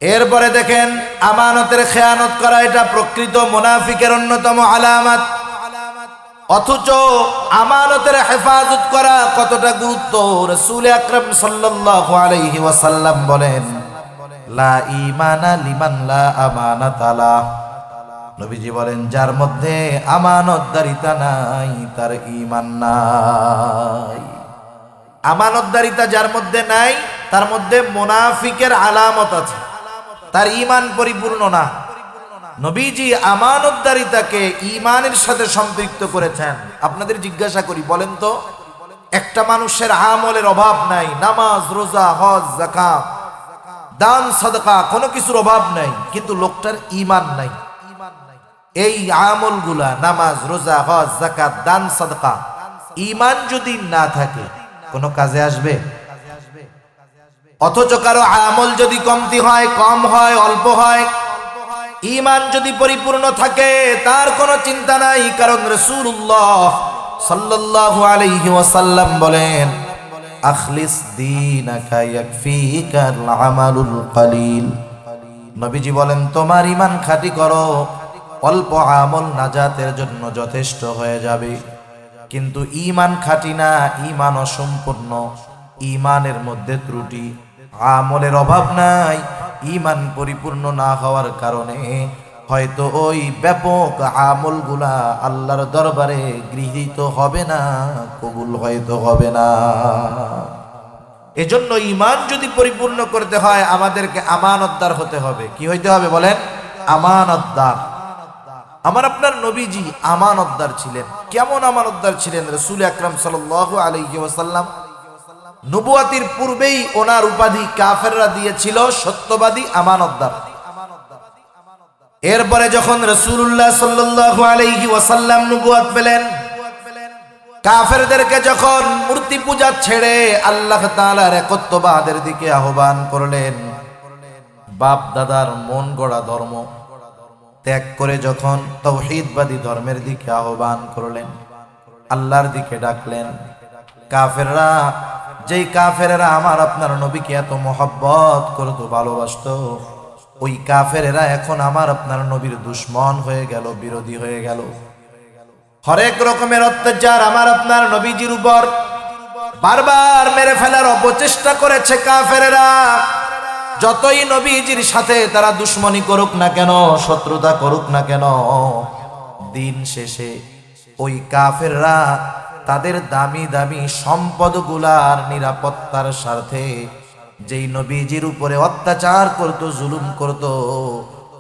এরপরে দেখেন আমানতের খেয়ানত করা এটা প্রকৃত মুনাফিকের অন্যতম আলামত। অথচ আমানতের হেফাজত করা কতটা গুরুত্ব, রাসূল আকরাম সাল্লাল্লাহু আলাইহি ওয়াসাল্লাম বলেন লা ঈমানা লিমান লা আমানাতা লা। নবীজি বলেন যার মধ্যে আমানতদারিতা নাই তার ঈমান নাই। আমানতদারিতা যার মধ্যে নাই তার মধ্যে মুনাফিকের আলামত আছে, তার ঈমান পরিপূর্ণ না। নবীজি আমানতদারিতাকে ঈমানের সাথে সম্পৃক্ত করেছেন। আপনাদের জিজ্ঞাসা করি, বলেন তো একটা মানুষের আমলের অভাব নাই, নামাজ রোজা হজ যাকাত দান সাদকা কোনো কিছুর অভাব নাই, কিন্তু লোকটার ঈমান নাই। এই আমলগুলা নামাজ রোজা হজ যাকাত দান সাদকা, ঈমান যদি না থাকে কোনো কাজে আসবে? অথচ কারো আমল যদি কমতি হয়, কম হয়, অল্প হয়, ঈমান যদি পরিপূর্ণ থাকে তার কোনো চিন্তা নাই। কারণ রাসূলুল্লাহ সাল্লাল্লাহু আলাইহি ওয়াসাল্লাম বলেন আখলিস দীনাকা ইয়াকফিকাল আমালুল কলিল। নবীজি বলেন তোমার ঈমান খাঁটি করো, অল্প আমল নাজাতের জন্য যথেষ্ট হয়ে যাবে। কিন্তু ঈমান খাঁটি না, ঈমান অসম্পূর্ণ, ঈমানের মধ্যে ত্রুটি, আমলের অভাব নাই, ঈমান পরিপূর্ণ না হওয়ার কারণে হয়তো ওই ব্যাপক আমলগুলা আল্লাহর দরবারে গৃহীত হবে না, কবুল হয়তো হবে না। এজন্য ঈমান যদি পরিপূর্ণ করতে হয় আমাদেরকে আমানতদার হতে হবে। কি হইতে হবে বলেন? আমানতদার। আমার আপনার নবীজি আমানতদার ছিলেন। কেমন আমানতদার ছিলেন? রাসূল আকরাম সাল্লাল্লাহু আলাইহি ওয়াসাল্লাম নবুয়াতির পূর্বেই ওনার উপাধি কাফেররা দিয়েছিল সত্যবাদী, আমানতদার। এরপরে যখন রাসূলুল্লাহ সাল্লাল্লাহু আলাইহি ওয়াসাল্লাম নবুয়াত পেলেন, কাফেরদেরকে যখন মূর্তি পূজা ছেড়ে আল্লাহ তাআলার একত্ববাদের দিকে আহ্বান করলেন, বাপ দাদার মন গড়া ধর্ম ত্যাগ করে যখন তাওহীদবাদী ধর্মের দিকে আহ্বান করলেন, আল্লাহর দিকে ডাকলেন, কাফেররা, যেই কাফেরেরা আমার আপনার নবীকে এত মহব্বত করতো, ভালোবাসতো, ওই কাফেরেরা এখন আমার আপনার নবীর দুশমন হয়ে গেল, বিরোধী হয়ে গেল। হরেক রকমের অত্যাচার আমার আপনার নবীজির উপর বারবার মেরে ফেলার অপচেষ্টা করেছে কাফেরেরা। যতই নবীজির সাথে তারা দুশমনি করুক না কেন, শত্রুতা করুক না কেন, দিন শেষে ওই কাফেররা তাদের দামি দামি সম্পদগুলার নিরাপত্তার স্বার্থে যেই নবীজির উপরে অত্যাচার করত, জুলুম করত,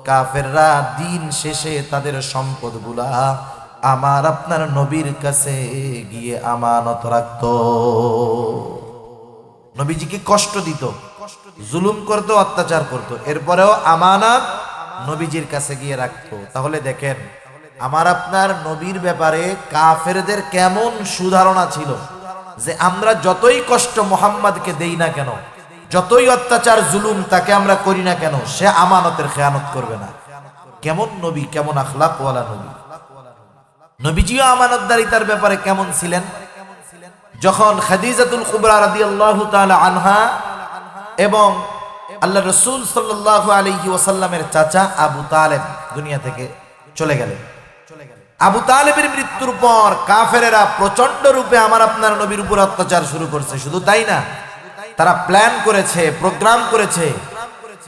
কাফেররা দিন শেষে তাদের সম্পদগুলা আমার আপনার নবীর কাছে গিয়ে আমানত রাখত। নবীজিকে কষ্ট দিত, জুলুম করত, অত্যাচার করত, এরপরেও আমানত নবীজির কাছে গিয়ে রাখতো। তাহলে দেখেন আমার আপনার নবীর ব্যাপারে কাফেরদের কেমন সুধারণা ছিল, যে আমরা যতই কষ্ট মুহাম্মদকে দেই না কেন, যতই অত্যাচার জুলুম তাকে আমরা করি না কেন, সে আমানতের খেয়ানত করবে না। কেমন নবী, কেমন আখলাকওয়ালা নবী। নবীজিও আমানতদারিতার ব্যাপারে কেমন ছিলেন? যখন খাদিজাতুল কুবরা রাদিয়াল্লাহু তাআলা আনহা এবং আল্লাহ রাসূল সাল্লাল্লাহু আলাইহি ওয়াসাল্লামের চাচা আবু তালেব দুনিয়া থেকে চলে গেলেন, আবু তালেবের মৃত্যুর পর কাফেরেরা প্রচন্ড রূপে আমার আপনার নবীর উপর অত্যাচার শুরু করছে। শুধু তাই না, তারা প্ল্যান করেছে, প্রোগ্রাম করেছে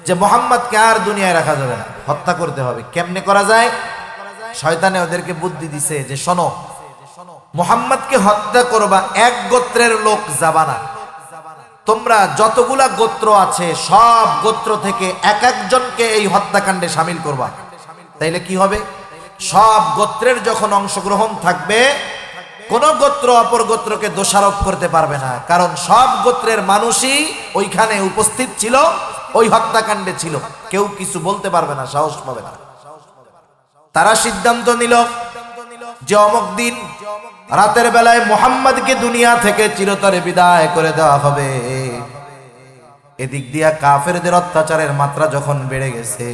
যে মুহাম্মদকে আর দুনিয়ায় রাখা যাবে না, হত্যা করতে হবে। কেমনে করা যায়? শয়তানে ওদেরকে বুদ্ধি দিছে যে শোনো, মুহাম্মদকে হত্যা করবা, এক গোত্রের লোক যাবা না, তোমরা যতগুলা গোত্র আছে সব গোত্র থেকে এক একজনকে এই হত্যাকাণ্ডে শামিল করবা। তাইলে কি হবে? সব গোত্রের যখন অংশগ্রহণ থাকবে, কোন গোত্র অপর গোত্রকে দোষারোপ করতে পারবে না, কারণ সব গোত্রের মানুষই ওইখানে উপস্থিত ছিল, ওই হত্যাকাণ্ডে ছিল, কেউ কিছু বলতে পারবে না, সাহস পাবে না। তারা সিদ্ধান্ত নিল যে অমুক দিন রাতের বেলায় মুহাম্মদকে দুনিয়া থেকে চিরতরে বিদায় করে দেওয়া হবে। এদিক দিয়া কাফেরদের অত্যাচারের মাত্রা যখন বেড়ে গেছে,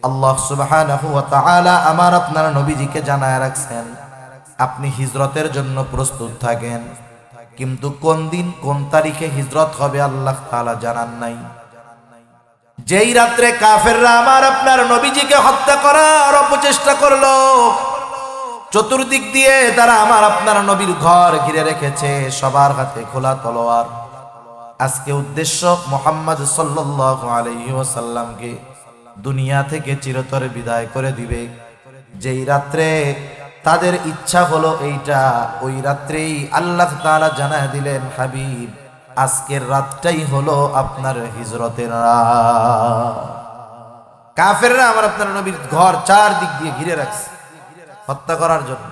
আল্লাহ সুবহানাহু ওয়া তাআলা আমার আপনার নবীজিকে জানায় রাখছেন, আপনি হিজরতের জন্য প্রস্তুত থাকেন, কিন্তু কোন দিন কোন তারিখে হিজরত হবে আল্লাহ তাআলা জানান নাই। যেই রাত্রে কাফেররা আমার আপনার নবীজিকে হত্যা করার অপচেষ্টা করলো, চতুর্দিক দিয়ে তারা আমার আপনার নবীর ঘর ঘিরে রেখেছে, সবার হাতে খোলা তলোয়ার। আজকে উদ্দেশ্য মুহাম্মদ সাল্লাল্লাহু আলাইহি ওয়াসাল্লামকে দুনিয়া থেকে চিরতরে বিদায় করে দিবে। যেই রাত্রে তাদের ইচ্ছা হলো এইটা, ওই রাত্রেই আল্লাহ তাআলা জানায় দিলেন, হাবিব আজকের রাতটাই হলো আপনার হিজরতের রাত। কাফেররা আমার আপনার নবীর ঘর চারদিক দিয়ে ঘিরে রাখছে হত্যা করার জন্য।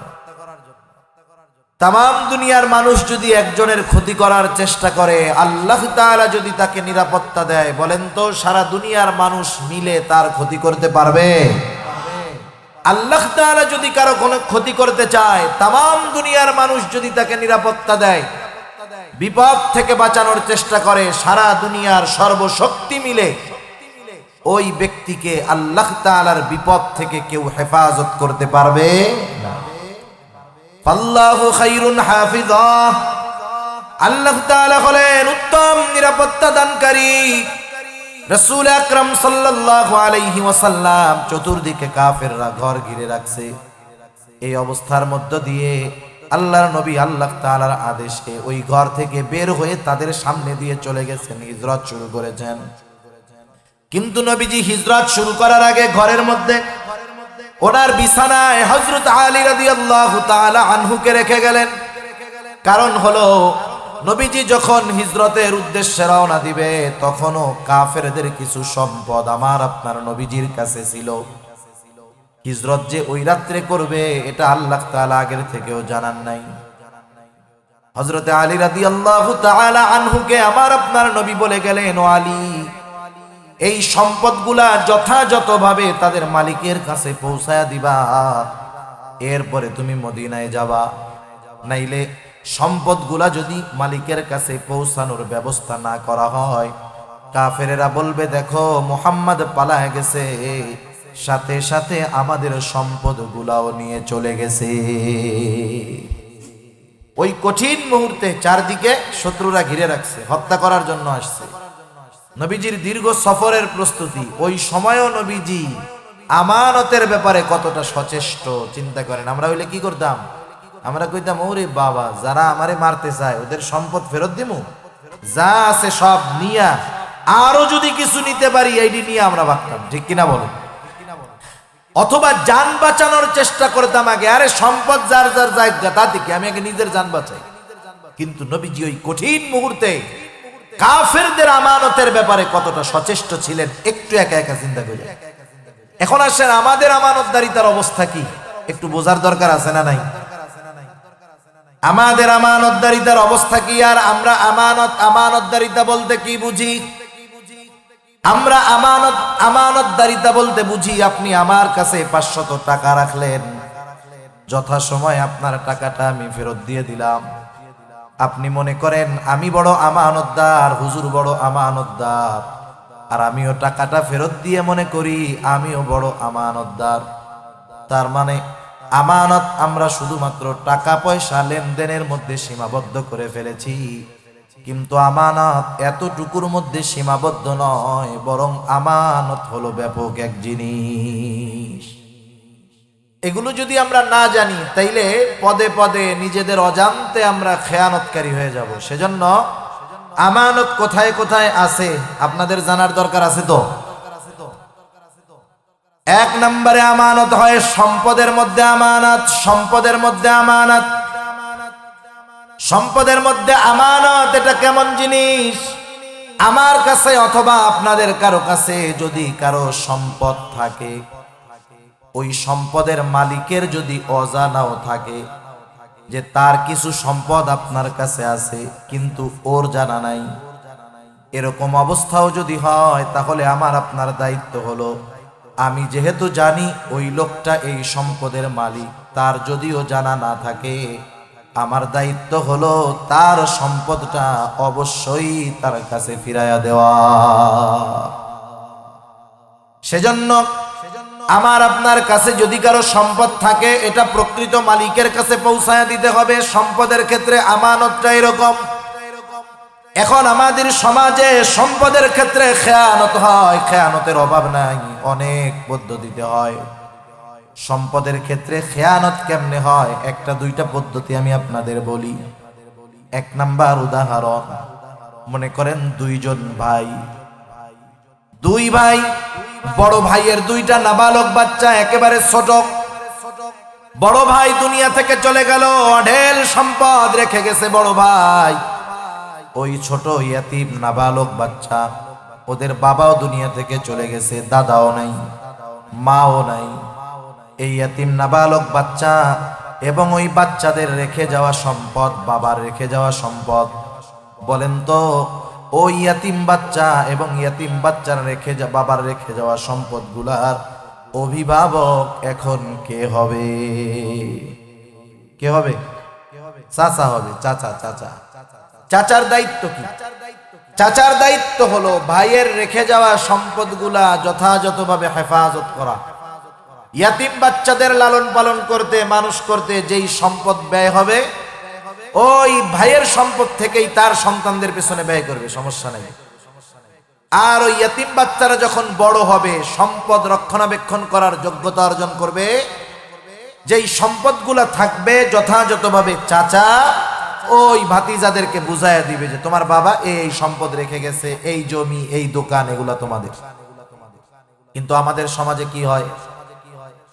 তাম দুনিয়ার মানুষ যদি একজনের ক্ষতি করার চেষ্টা করে, আল্লাহ তাআলা যদি তাকে নিরাপত্তা দেয়, বলেন তো সারা দুনিয়ার মানুষ মিলে তার ক্ষতি করতে পারবে? আল্লাহ তাআলা যদি কারো কোনো ক্ষতি করতে চায়, তাম দুনিয়ার মানুষ যদি তাকে নিরাপত্তা দেয়, বিপদ থেকে বাঁচানোর চেষ্টা করে, সারা দুনিয়ার সর্বশক্তি মিলে ওই ব্যক্তিকে আল্লাহ তাআলার বিপদ থেকে কেউ হেফাজত করতে পারবে না। আল্লাহু খায়রুন হাফিজা, আল্লাহ তাআলা হলেন উত্তম নিরাপত্তা দানকারী। রাসূল আকরাম সাল্লাল্লাহু আলাইহি ওয়াসাল্লাম চতুর্দিকে কাফেররা ঘর ঘিরে রাখছে। এই অবস্থার মধ্য দিয়ে আল্লাহর নবী আল্লাহ তাআলার আদেশে ওই ঘর থেকে বের হয়ে তাদের সামনে দিয়ে চলে গেছেন, হিজরত শুরু করেছেন। কিন্তু নবীজি হিজরত শুরু করার আগে ঘরের মধ্যে ওনার বিছানায় হযরত আলী রাদিয়াল্লাহু তাআলা আনহুকে রেখে গেলেন। কারণ হলো নবীজি যখন হিজরতের উদ্দেশ্যে রওনা দিবে, তখনও কাফেরদের কিছু সম্পদ আমার আপনার নবীজির কাছে ছিল। হিজরত যে ওই রাত্রে করবে এটা আল্লাহ তাআলা আগের থেকেও জানান নাই। হযরতে আলী রাদিয়াল্লাহু তাআলা আনহুকে আমার আপনার নবী বলে গেলেন, ও আলী, এই সম্পদগুলা যথাযথভাবে তাদের মালিকের কাছে পৌঁছায়া দিবা, এরপরে তুমি মদিনায় যাবা। নাইলে সম্পদগুলা যদি মালিকের কাছে পৌঁছানোর ব্যবস্থা না করা হয়, কাফেরেরা বলবে, দেখো মুহাম্মদ পালায় গেছে, সাথে সাথে আমাদের সম্পদগুলাও নিয়ে চলে গেছে। ওই কঠিন মুহূর্তে চারদিকে শত্রুরা ঘিরে রাখছে, হত্যা করার জন্য আসছে। নবীজির দীর্ঘ সফরের প্রস্তুতি, ওই সময়ও নবীজি আমানতের ব্যাপারে কতটা সচেষ্ট চিন্তা করেন। আমরা হইলে কি করতাম? আমরা কইতাম, ওরে বাবা, যারা আমারে মারতে চায় ওদের সম্পদ ফেরত দিমু, যা আছে সব নিয়া আরো যদি কিছু নিতে পারি এইটি নিয়ে আমরা ভাবতাম, ঠিক কিনা বলেন? অথবা জান বাঁচানোর চেষ্টা করতাম আগে, আরে সম্পদ যার যার জায়গা তা থেকে আমি আগে নিজের জান বাঁচাই। কিন্তু নবীজি ওই কঠিন মুহূর্তে কাফেরদের আমানতের ব্যাপারে কতটা সচেষ্ট ছিলেন একটু একা একা চিন্তা করি। এখন আসেন, আমাদের আমানতদারিতার অবস্থা কি একটু বোঝার দরকার আছে না নাই? আমাদের আমানতদারিতার অবস্থা কি? আর আমরা আমানতদারিতা বলতে কি বুঝি? আমরা আমানতদারিতা বলতে বুঝি, আপনি আমার কাছে 500 টাকা রাখলেন, যথাসময়ে আপনার টাকাটা আমি ফেরত দিয়ে দিলাম। আপনি মনে করেন আমি বড় আমানতদার, হুজুর বড় আমানতদার, আর আমিও টাকাটা ফেরত দিয়ে মনে করি আমিও বড় আমানতদার। তার মানে আমানত আমরা শুধুমাত্র টাকা পয়সা লেনদেনের মধ্যে সীমাবদ্ধ করে ফেলেছি, কিন্তু আমানত এতটুকুর মধ্যে সীমাবদ্ধ নয়, বরং আমানত হলো ব্যাপক এক জিনিস। এগুলো যদি আমরা না জানি তাইলে পদে পদে নিজেদের অজান্তে আমরা খেয়ানতকারী হয়ে যাব। সেজন্য আমানত কোথায় কোথায় আছে আপনাদের জানার দরকার আছে। তো 1 নম্বরে আমানত হয় সম্পদের মধ্যে আমানত। সম্পদের মধ্যে আমানত, সম্পদের মধ্যে আমানত এটা কেমন জিনিস? আমার কাছে অথবা আপনাদের কারো কাছে যদি কারো সম্পদ থাকে, ওই সম্পদের মালিকের যদি অজানাও থাকে যে তার কিছু সম্পদ আপনার কাছে আছে কিন্তু ওর জানা নাই, এরকম অবস্থাও যদি হয়, তাহলে আমার আপনার দায়িত্ব হলো, আমি যেহেতু জানি ওই লোকটা এই সম্পদের মালিক, তার যদিও জানা না থাকে, আমার দায়িত্ব হলো তার সম্পদটা অবশ্যই তার কাছে ফিরাইয়া দেওয়া। সেজন্য আমার আপনার কাছে যদি কারো সম্পদ থাকে, এটা প্রকৃত মালিকের কাছে পৌঁছায় দিতে হবে। সম্পদের ক্ষেত্রে আমানতটা এরকম। এখন আমাদের সমাজে সম্পদের ক্ষেত্রে খেয়ানত হয়, খেয়ানতের অভাব নাই, অনেক পদ্ধতিতে হয়। সম্পদের ক্ষেত্রে খেয়ানত কেমনে হয়, একটা দুইটা পদ্ধতি আমি আপনাদের বলি। 1 নাম্বার উদাহরণ, মনে করেন 2 জন ভাই, 2 ভাই, বড় ভাইয়ের 2টা নাবালক বাচ্চা, একেবারে ছোট। বড় ভাই দুনিয়া থেকে চলে গেল, অঢেল সম্পদ রেখে গেছে বড় ভাই। ওই ছোট ইয়াতিম নাবালক বাচ্চা, ওদের বাবাও দুনিয়া থেকে চলে গেছে, দাদাও নাই, মাও নাই। এই ইয়াতিম নাবালক বাচ্চা এবং ওই বাচ্চাদের রেখে যাওয়া সম্পদ, বাবার রেখে যাওয়া সম্পদ, বলেন তো ওই ইয়াতিম বাচ্চা এবং ইয়াতিম বাচ্চার বাবার রেখে যাওয়া সম্পদগুলার অভিভাবক এখন কে হবে? কে হবে? চাচা হবে। চাচা। চাচার দায়িত্ব কি? চাচার দায়িত্ব হলো ভাইয়ের রেখে যাওয়া সম্পদগুলা যথাযথভাবে হেফাজত করা। ইয়াতিম বাচ্চাদের লালন পালন করতে, মানুষ করতে যেই সম্পদ ব্যয় হবে, ওই ভাইয়ের সম্পদ থেকেই তার সন্তানদের পেছনে ব্যয় করবে, সমস্যা নেই। আর ওই ইয়াতিম বাচ্চারা যখন বড় হবে, সম্পদ রক্ষণাবেক্ষণ করার যোগ্যতা অর্জন করবে, যেই সম্পদগুলা থাকবে যথাযথভাবে চাচা ওই ভাতিজাদেরকে বুঝাইয়া দিবে যে তোমার বাবা এই সম্পদ রেখে গেছে, এই জমি, এই দোকান, এগুলা তোমাদের। কিন্তু আমাদের সমাজে কি হয়,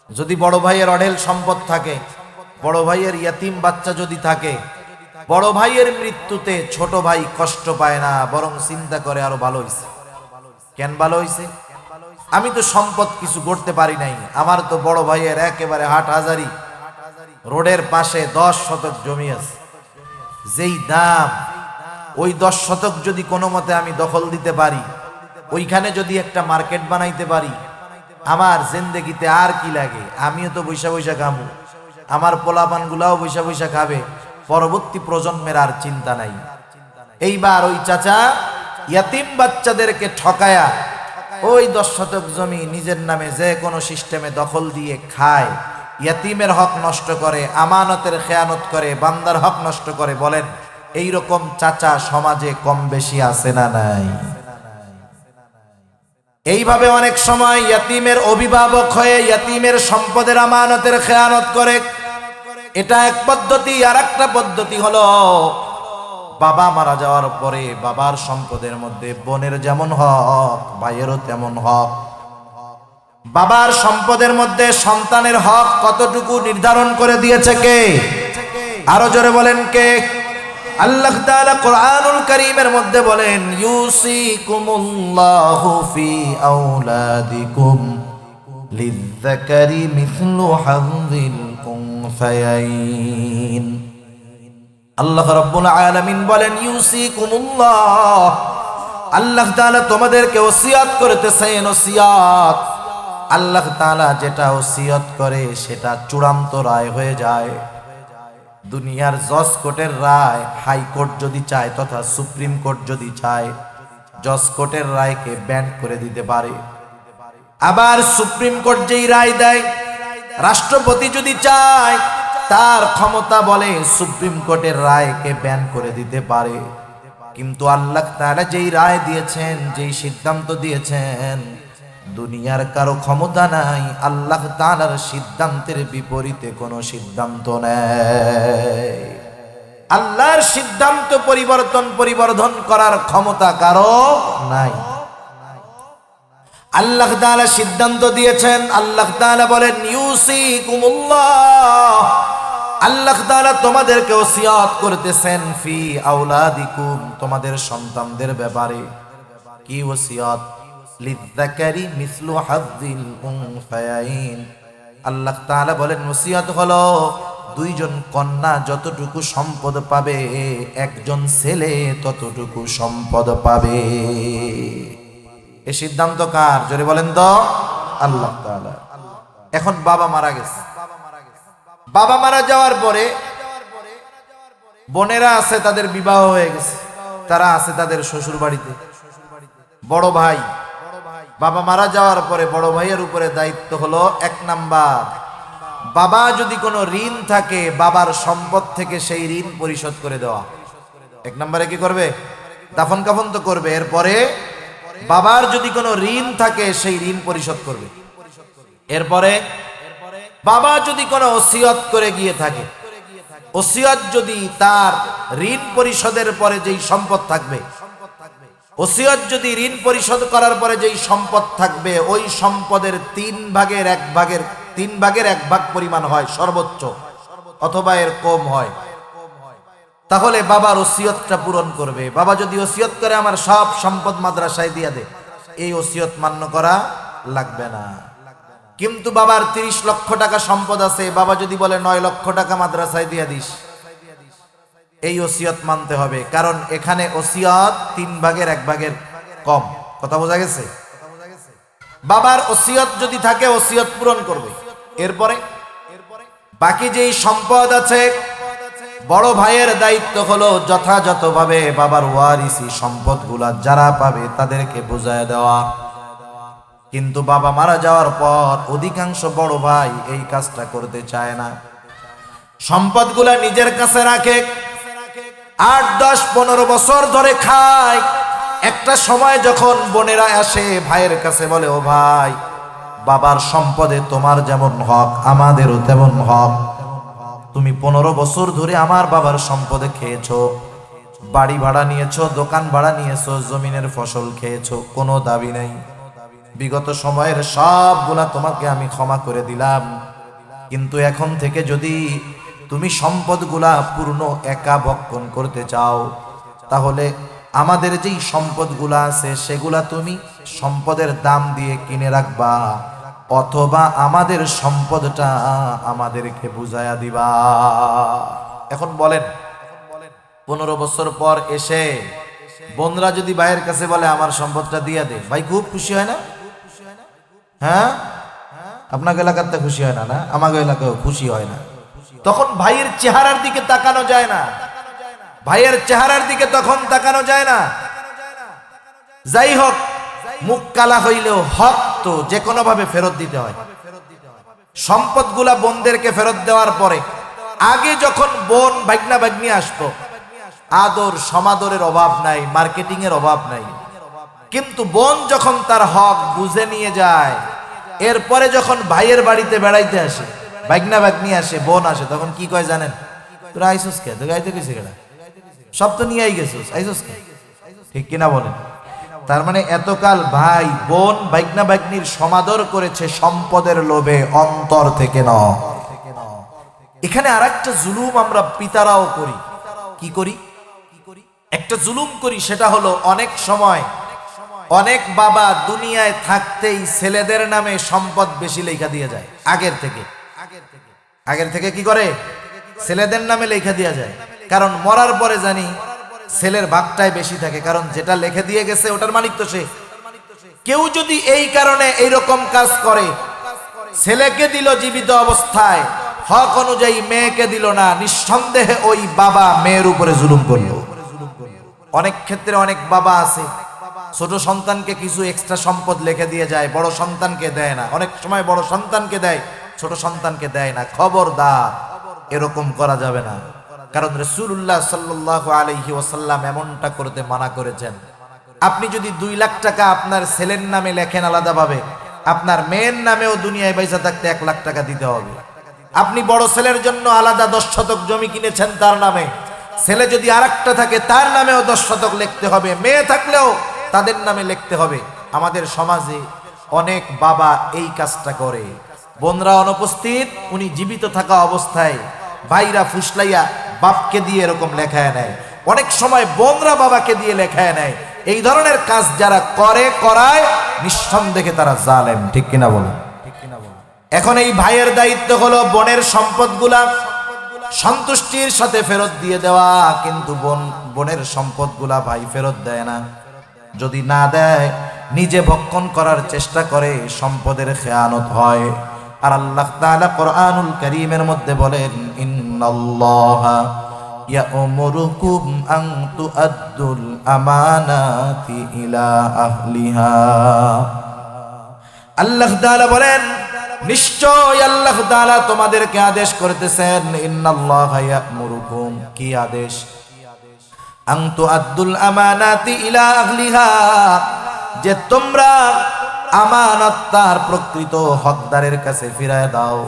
যদি বড় ভাইয়ের অঢেল সম্পদ থাকে, বড় ভাইয়ের ইয়াতিম বাচ্চা যদি থাকে, বড় ভাইয়ের মৃত্যুতে ছোট ভাই কষ্ট পায় না, বরং চিন্তা করে আরো ভালো হইছে। কেন ভালো হইছে? আমি তো সম্পদ কিছু করতে পারি নাই, আমার তো বড় ভাইয়ের একেবারে হাটহাজারি রোডের পাশে 10 শতক জমি আছে, যেই দাম, ওই 10 শতক যদি কোনো মতে আমি দখল দিতে পারি, ওইখানে যদি একটা মার্কেট বানাইতে পারি, আমার জিন্দেগিতে আর কি লাগে? আমিও তো বৈশা বৈশা খাবো, আমার পোলাপান গুলাও বৈশা বৈশা খাবে, পরবর্তী প্রজন্মের আর চিন্তা নাই। এইবার ওই চাচা ইয়াতিম বাচ্চাদেরকে ঠকায়া ওই 10 শতক জমি নিজের নামে যে কোনো সিস্টেমে দখল দিয়ে খায়, ইয়াতিমের হক নষ্ট করে, আমানতের খেয়ানত করে, বান্দার হক নষ্ট করে। বলেন এই রকম চাচা সমাজে কম বেশি আছে না নাই? এইভাবে অনেক সময় ইয়াতিমের অভিভাবক হয়ে ইয়াতিমের সম্পদের আমানতের খেয়ানত করে। এটা এক পদ্ধতি। আর একটা পদ্ধতি হলো বাবা মারা যাওয়ার পরে বাবার সম্পদের মধ্যে বোনের যেমন হক, ভাইয়েরও তেমন হক। বাবার সম্পদের মধ্যে সন্তানের হক কতটুকু নির্ধারণ করে দিয়েছে কে? আরো জোরে বলেন কে? আল্লাহ তাআলা কোরআনুল কারীমের মধ্যে বলেন, ইউসিকুমুল্লাহু ফি আওলাদিকুম লিযযাকারি মিসলু হাযযিল উনসায়াইন। আল্লাহ রাব্বুল আলামিন বলেন, ইউসিকুমুল্লাহ, আল্লাহ তাআলা তোমাদেরকে ওসিয়ত করতেছেন। ওসিয়ত, আল্লাহ তাআলা যেটা ওসিয়ত করে সেটা চূড়ান্ত রায় হয়ে যায়। দুনিয়ার জজ কোর্টের রায় হাইকোর্ট যদি চায় তথা সুপ্রিম কোর্ট যদি চায়, জজ কোর্টের রায়কে ব্যান্ড করে দিতে পারে। আবার সুপ্রিম কোর্ট যেই রায় দেয়, রাষ্ট্রপতি যদি চায় তার ক্ষমতা বলে সুপ্রিম কোর্টের রায়কে ব্যান করে দিতে পারে। কিন্তু আল্লাহ তাআলা যেই রায় দিয়েছেন, যেই সিদ্ধান্ত দিয়েছেন, দুনিয়ার কারো ক্ষমতা নাই আল্লাহ তাআলার সিদ্ধান্তের বিপরীতে কোনো সিদ্ধান্ত নেই। আল্লাহর সিদ্ধান্ত পরিবর্তন করার ক্ষমতা কারো নাই। আল্লাহ তাআলা সিদ্ধান্ত দিয়েছেন। আল্লাহ তাআলা বলেন, ইউসিকুমুল্লাহ, আল্লাহ তাআলা তোমাদেরকে ওসিয়ত করতেছেন ফি আওলাদিকুম, তোমাদের সন্তানদের ব্যাপারে। কি ওসিয়ত? লিযযাকারি মিসলু হাযযিল উনসায়াইন। আল্লাহ তাআলা বলেন ওসিয়ত হলো দুইজন কন্যা যতটুকু সম্পদ পাবে, একজন ছেলে ততটুকু সম্পদ পাবে। এই সিদ্ধান্ত কার? জোরে বলেন তো। আল্লাহ তাআলা। এখন বাবা মারা গেছে, বাবা মারা যাওয়ার পরে বোনেরা আছে, তাদের বিবাহ হয়ে গেছে, তারা আছে তাদের শ্বশুর বাড়িতে। বড় ভাই, বাবা মারা যাওয়ার পরে বড় ভাইয়ের উপরে দায়িত্ব হলো 1 নাম্বার, বাবা যদি কোনো ঋণ থাকে বাবার সম্পদ থেকে সেই ঋণ পরিশোধ করে দেওয়া। 1 নম্বরে কি করবে? দাফন কাফন তো করবে, এরপরে বাবার যদি কোনো ঋণ থাকে সেই ঋণ পরিশোধ করবে। এরপরে বাবা যদি কোনো ওসিয়ত করে গিয়ে থাকে, ওসিয়ত যদি তার ঋণ পরিশোধের পরে যেই সম্পদ থাকবে, ওসিয়ত যদি ঋণ পরিশোধ করার পরে যেই সম্পদ থাকবে, ওই সম্পদের 3 ভাগের 1 ভাগ পরিমাণ হয় সর্বোচ্চ, অথবা এর কম হয়, তাহলে বাবার ওসিয়তটা পূরণ করবে। বাবা যদি ওসিয়ত করে আমার সব সম্পদ মাদ্রাসায় দিয়ে দে, এই ওসিয়ত মান্য করা লাগবে না। কিন্তু বাবার 30 লক্ষ টাকা সম্পদ আছে, বাবা যদি বলে 9 লক্ষ টাকা মাদ্রাসায় দিয়ে দিস, এই ওসিয়ত মানতে হবে, কারণ এখানে ওসিয়ত 3 ভাগের 1 ভাগের কম। কথা বোঝা গেছে? বাবার ওসিয়ত যদি থাকে ওসিয়ত পূরণ করবে। এরপরে বাকি যেই সম্পদ আছে, বড় ভাইয়ের দায়িত্ব হলো যথাযথভাবে বাবার ওয়ারিসি সম্পদগুলা যারা পাবে তাদেরকে বুঝায় দেওয়া। কিন্তু বাবা মারা যাওয়ার পর অধিকাংশ বড় ভাই এই কাজটা করতে চায় না, সম্পদগুলা নিজের কাছে রাখে, 8, 10, 15 বছর ধরে খায়। একটা সময় যখন বোনেরা আসে ভাইয়ের কাছে বলে, ও ভাই, বাবার সম্পদে তোমার যেমন হক আমাদেরও তেমন হক। তুমি 15 বছর ধরে আমার বাবার সম্পদে খেয়েছো, বাড়ি ভাড়া নিয়েছো, দোকান ভাড়া নিয়েছো, জমিনের ফসল খেয়েছো, কোনো দাবি নাই। বিগত সময়ের সবগুলা তোমাকে আমি ক্ষমা করে দিলাম, কিন্তু এখন থেকে যদি তুমি সম্পদগুলা পূর্ণ একা ভক্ষণ করতে চাও, তাহলে আমাদের যেই সম্পদগুলা আছে সেগুলা তুমি সম্পদের দাম দিয়ে কিনে রাখবা, অথবা আমাদের সম্পদটা আমাদেরকে বুঝায়া দিবা। এখন বলেন 15 বছর পর এসে বোনরা যদি ভাইয়ের কাছে বলে আমার সম্পদটা দিয়ে দে, ভাই খুব খুশি হয় না? হ্যাঁ, আপনাকে এলাকাতে খুশি হয় না? না, আমাকে এলাকায় খুশি হয় না। তখন ভাইয়ের চেহারার দিকে তাকানো যায় না, ভাইয়ের চেহারার দিকে তখন তাকানো যায় না। যাই হোক, মুখ কালা হইলেও হক তো যে কোনো ভাবে ফেরত দিতে হয়। সম্পদগুলা বোনদেরকে ফেরত দেওয়ার পরে আগে যখন বোন ভাগনা ভাগ্নি আসতো, আদর সমাদরের অভাব নাই, মার্কেটিং এর অভাব নাই। কিন্তু বোন যখন তার হক বুঝে নিয়ে যায়, এরপরে যখন ভাইয়ের বাড়িতে বেড়াইতে আসে, ভাগনা ভাগ্নি আসে, বোন আসে, তখন কি কয় জানেন? তোরা আইসোস কে? তোকে আইতে গেছে কেনা, সব তো নিয়ে গেছিস, আইসোস কে? ঠিক কিনা বলেন? তার মানে এতকাল ভাই বোন ভাগনা ভাগ্নির সমাদর করেছে সম্পদের লোভে, অন্তর থেকে ন। এখানে আরেকটা জুলুম আমরা পিতারাও করি। কি করি? একটা জুলুম করি, সেটা হলো অনেক সময় অনেক বাবা দুনিয়ায় থাকতেই ছেলেদের নামে সম্পদ বেশি লেখা দিয়ে যায়। আগের থেকে কি করে? ছেলেদের নামে লেখা দিয়ে যায়। কারণ মরার পরে জানি ছেলের ভাগটাই বেশি থাকে, কারণ যেটা লিখে দিয়ে গেছে ওটার মালিক তো সে। কেউ যদি এই কারণে এইরকম কাজ করে, ছেলেকে দিল জীবিত অবস্থায়, হক অনুযায়ী মেয়েকে দিল না, নিঃসন্দেহে ওই বাবা মেয়ের উপরে জুলুম করলো। অনেক ক্ষেত্রে অনেক বাবা আছে ছোট সন্তানকে কিছু এক্সট্রা সম্পদ লিখে দিয়ে যায়, বড় সন্তানকে দেয় না। অনেক সময় বড় সন্তানকে দেয়, ছোট সন্তানকে দেয় না। খবরদার, এরকম করা যাবে না। কারণ রাসূলুল্লাহ সাল্লাল্লাহু আলাইহি ওয়াসাল্লাম এমনটা করতে মানা করেছেন। আপনি যদি 2 লাখ টাকা আপনার ছেলের নামে লেখেন আলাদাভাবে, আপনার মেয়ের নামেও দুনিয়ায় পয়সা থাকতে 1 লাখ টাকা দিতে হবে। আপনি বড় ছেলের জন্য আলাদা 10 শতক জমি কিনেছেন তার নামে, ছেলে যদি আরেকটা থাকে তার নামেও 10 শতক লিখতে হবে, মেয়ে থাকলেও তাদের নামে লিখতে হবে। আমাদের সমাজে অনেক বাবা এই কাজটা করে। বোনরা অনুপস্থিত, উনি জীবিত থাকা অবস্থায় ভাইরা ফুসলাইয়া বাপকে দিয়ে এরকম লেখায় নেয়। অনেক সময় বোনরা বাবাকে দিয়ে লেখায় নেয়। এই ধরনের কাজ যারা করে, করায়, নিঃসন্দেহে তারা জালেম। ঠিক কিনা বলুন? এখন এই ভাইয়ের দায়িত্ব হলো বোনের সম্পদগুলা সন্তুষ্টির সাথে ফেরত দিয়ে দেওয়া। কিন্তু বোনের সম্পদগুলা ভাই ফেরত দেয় না। যদি না দেয়, নিজে ভক্ষণ করার চেষ্টা করে, সম্পদের খেয়ানত হয়। আর আল্লাহ তাআলা কোরআনুল কারীমের মধ্যে বলেন, ইন্নাল্লাহা ইয়া'মুরুকুম আন তুআদ্দুল আমানাতি ইলা আহলিহা। আল্লাহ তাআলা বলেন, নিশ্চয় আল্লাহ তাআলা তোমাদেরকে আদেশ করতেছেন, ইন্নাল্লাহা ইয়া'মুরুকুম, কি আদেশ? আন তুআদ্দুল আমানাতি ইলা আহলিহা, যে তোমরা আমানত তার প্রকৃত হকদারের কাছে ফিরায় দাও।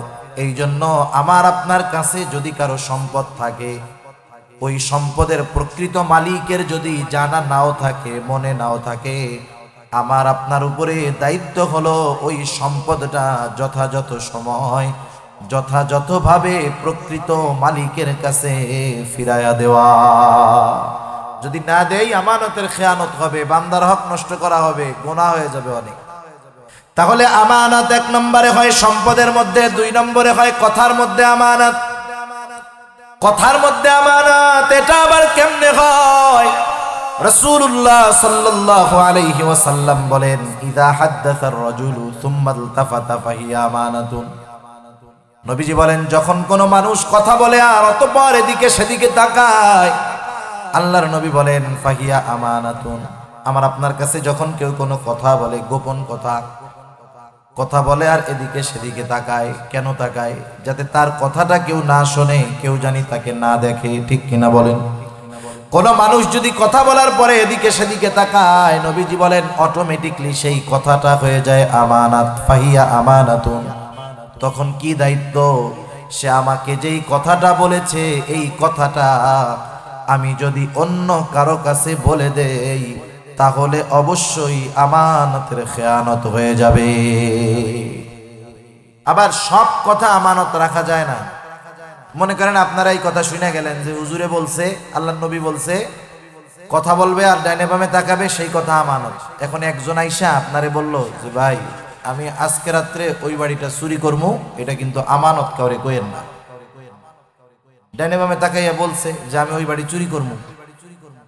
এই জন্য আমার আপনার কাছে যদি কারো সম্পদ থাকে, ওই সম্পদের প্রকৃত মালিকের যদি জানা নাও থাকে, মনে নাও থাকে, আমার আপনার উপরে দায়িত্ব হলো ওই সম্পদটা যথাযথ সময় যথাযথভাবে প্রকৃত মালিকের কাছে ফিরায়া দেওয়া। যদি না দেই, আমানতের খেয়ানত হবে, বান্দার হক নষ্ট করা হবে, গুনাহ হয়ে যাবে অনেক। তাহলে আমানত 1 নম্বরে হয় সম্পদের মধ্যে, 2 নম্বরে হয় কথার মধ্যে আমানত। কথার মধ্যে আমানত, এটা আবার কেমনে হয়? রাসূলুল্লাহ সাল্লাল্লাহু আলাইহি ওয়াসাল্লাম বলেন, ইযা হাদ্দাসার রাজুলু সুম্মা ইলতাফাতা ফাহিয়া আমানাতুন। নবীজি বলেন, যখন কোনো মানুষ কথা বলে আর অতঃপর এদিকে সেদিকে তাকায়, আল্লাহর নবী বলেন, ফাহিয়া আমানাতুন। আমার আপনার কাছে যখন কেউ কোনো কথা বলে, গোপন কথা বলে আর এদিকে সেদিকে তাকায়, কেন তাকায়? যাতে তার কথাটা কেউ না শোনে, কেউ জানি তাকে না দেখে। ঠিক কিনা বলেন? কোন মানুষ যদি কথা বলার পরে এদিকে সেদিকে তাকায়, নবীজি বলেন অটোমেটিকলি সেই কথাটা হয়ে যায় আমানাত, ফাহিয়া আমানাতুন। তখন কি দায়িত্ব? সে আমাকে যেই কথাটা বলেছে, এই কথাটা আমি যদি অন্য কারো কাছে বলে দেই, তাহলে অবশ্যই আমানতের খেয়ানত হয়ে যাবে। আবার সব কথা আমানত রাখা যায় না। মনে করেন আপনারা এই কথা শুনে গেলেন যে হুজুরে বলছে, আল্লাহর নবী বলছে, কথা বলবে আর ডাইনে বামে তাকাবে, সেই কথা আমানত। এখন একজন আইসা আপনারে বলল যে ভাই আমি আজকে রাত্রে ওই বাড়িটা চুরি করবো, এটা কিন্তু আমানত, কাউরে কইেন না। ডাইনে বামে তাকাইয়া বলছে যে আমি ওই বাড়ি চুরি করবো,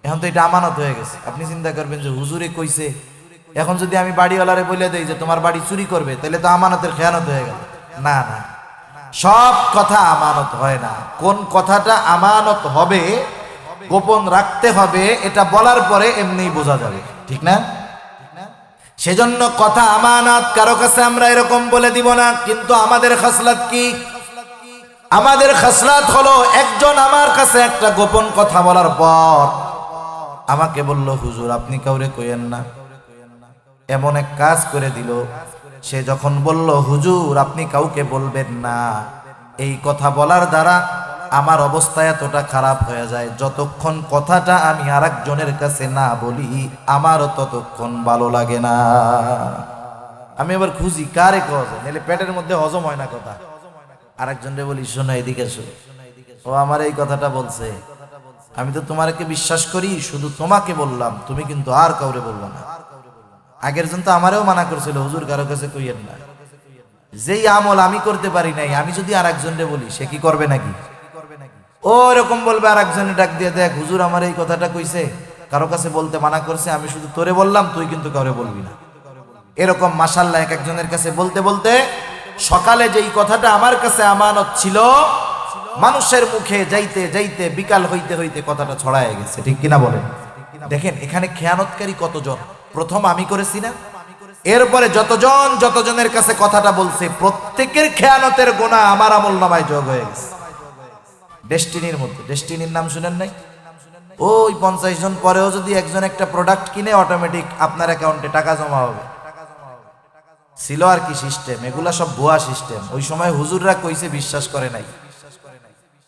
এখন তো এটা আমানত হয়ে গেছে। আপনি চিন্তা করবেন যে হুজুরে কইছে, এখন যদি আমি বাড়িওয়ালারে বলে দেই যে তোমার বাড়ি চুরি করবে, তাহলে তো আমানতের খেয়ানত হয়ে গেল। না না, সব কথা আমানত হয় না। কোন কথাটা আমানত হবে, গোপন রাখতে হবে, এটা বলার পরে এমনিই বোঝা যাবে, ঠিক না? সেজন্য কথা আমানত, কারো কাছে আমরা এরকম বলে দিব না। কিন্তু আমাদের খাসলাত কি? আমাদের খাসলাত হলো, একজন আমার কাছে একটা গোপন কথা বলার পর আমাকে বলল হুজুর আপনি কাউরে কইেন না, এমন এক কাজ করে দিল। সে যখন বলল হুজুর আপনি কাউকে বলবেন না, এই কথা বলার দ্বারা আমার অবস্থা এতটা খারাপ হয়ে যায়, যতক্ষণ কথাটা আমি আরেকজনের কাছে না বলি আমারও ততক্ষণ ভালো লাগে না। আমি এবার খুঁজি কারে কওয়া যায়, নাহলে পেটের মধ্যে হজম হয় না কথা। আরেকজনরে বলি শোনো এদিকে এসো, ও আমার এই কথাটা বলছে, আমি তো তোমাকে বিশ্বাস করি, শুধু তোমাকে বললাম, তুমি কিন্তু আর কাউরে বলবো না। আগের জন তো আমারেও মানা করছিল হুজুর কারো কাছে কইয়েন না। যেই আমল আমি করতে পারি নাই, আমি যদি আর একজনরে বলি সে কি করবে নাকি? ও এরকম বলবে, আর একজনে ডাক দিয়ে দেখ হুজুর আমার এই কথাটা কইছে, কারো কাছে বলতে মানা করছে, আমি শুধু তোরে বললাম, তুই কিন্তু কাউরে বলবি না। এরকম মাশাআল্লাহ এক একজনের কাছে বলতে বলতে সকালে যেই কথাটা আমার কাছে আমানত ছিল, মানুষের মুখে যাইতে যাইতে বিকাল হইতে হইতে কথাটা ছড়ায় গেছে, ঠিক কিনা বলেন? দেখেন এখানে খেয়ানতকারী কতজন, প্রথম আমি করেছি না, এরপরে যতজনের কাছে কথাটা বলছে প্রত্যেকের খেয়ানতের গুনাহ আমার আমলনামায় যোগ হয়ে গেছে। ডেস্টিনির মধ্যে, ডেস্টিনির নাম শুনেন নাই? ওই 50 জন পরেও যদি একজন একটা প্রোডাক্ট কিনে, অটোমেটিক আপনার অ্যাকাউন্টে টাকা জমা হবে। ছিল আর কি সিস্টেম, এগুলা সব ভুয়া সিস্টেম। ওই সময় হুজুররা কইছে, বিশ্বাস করে নাই।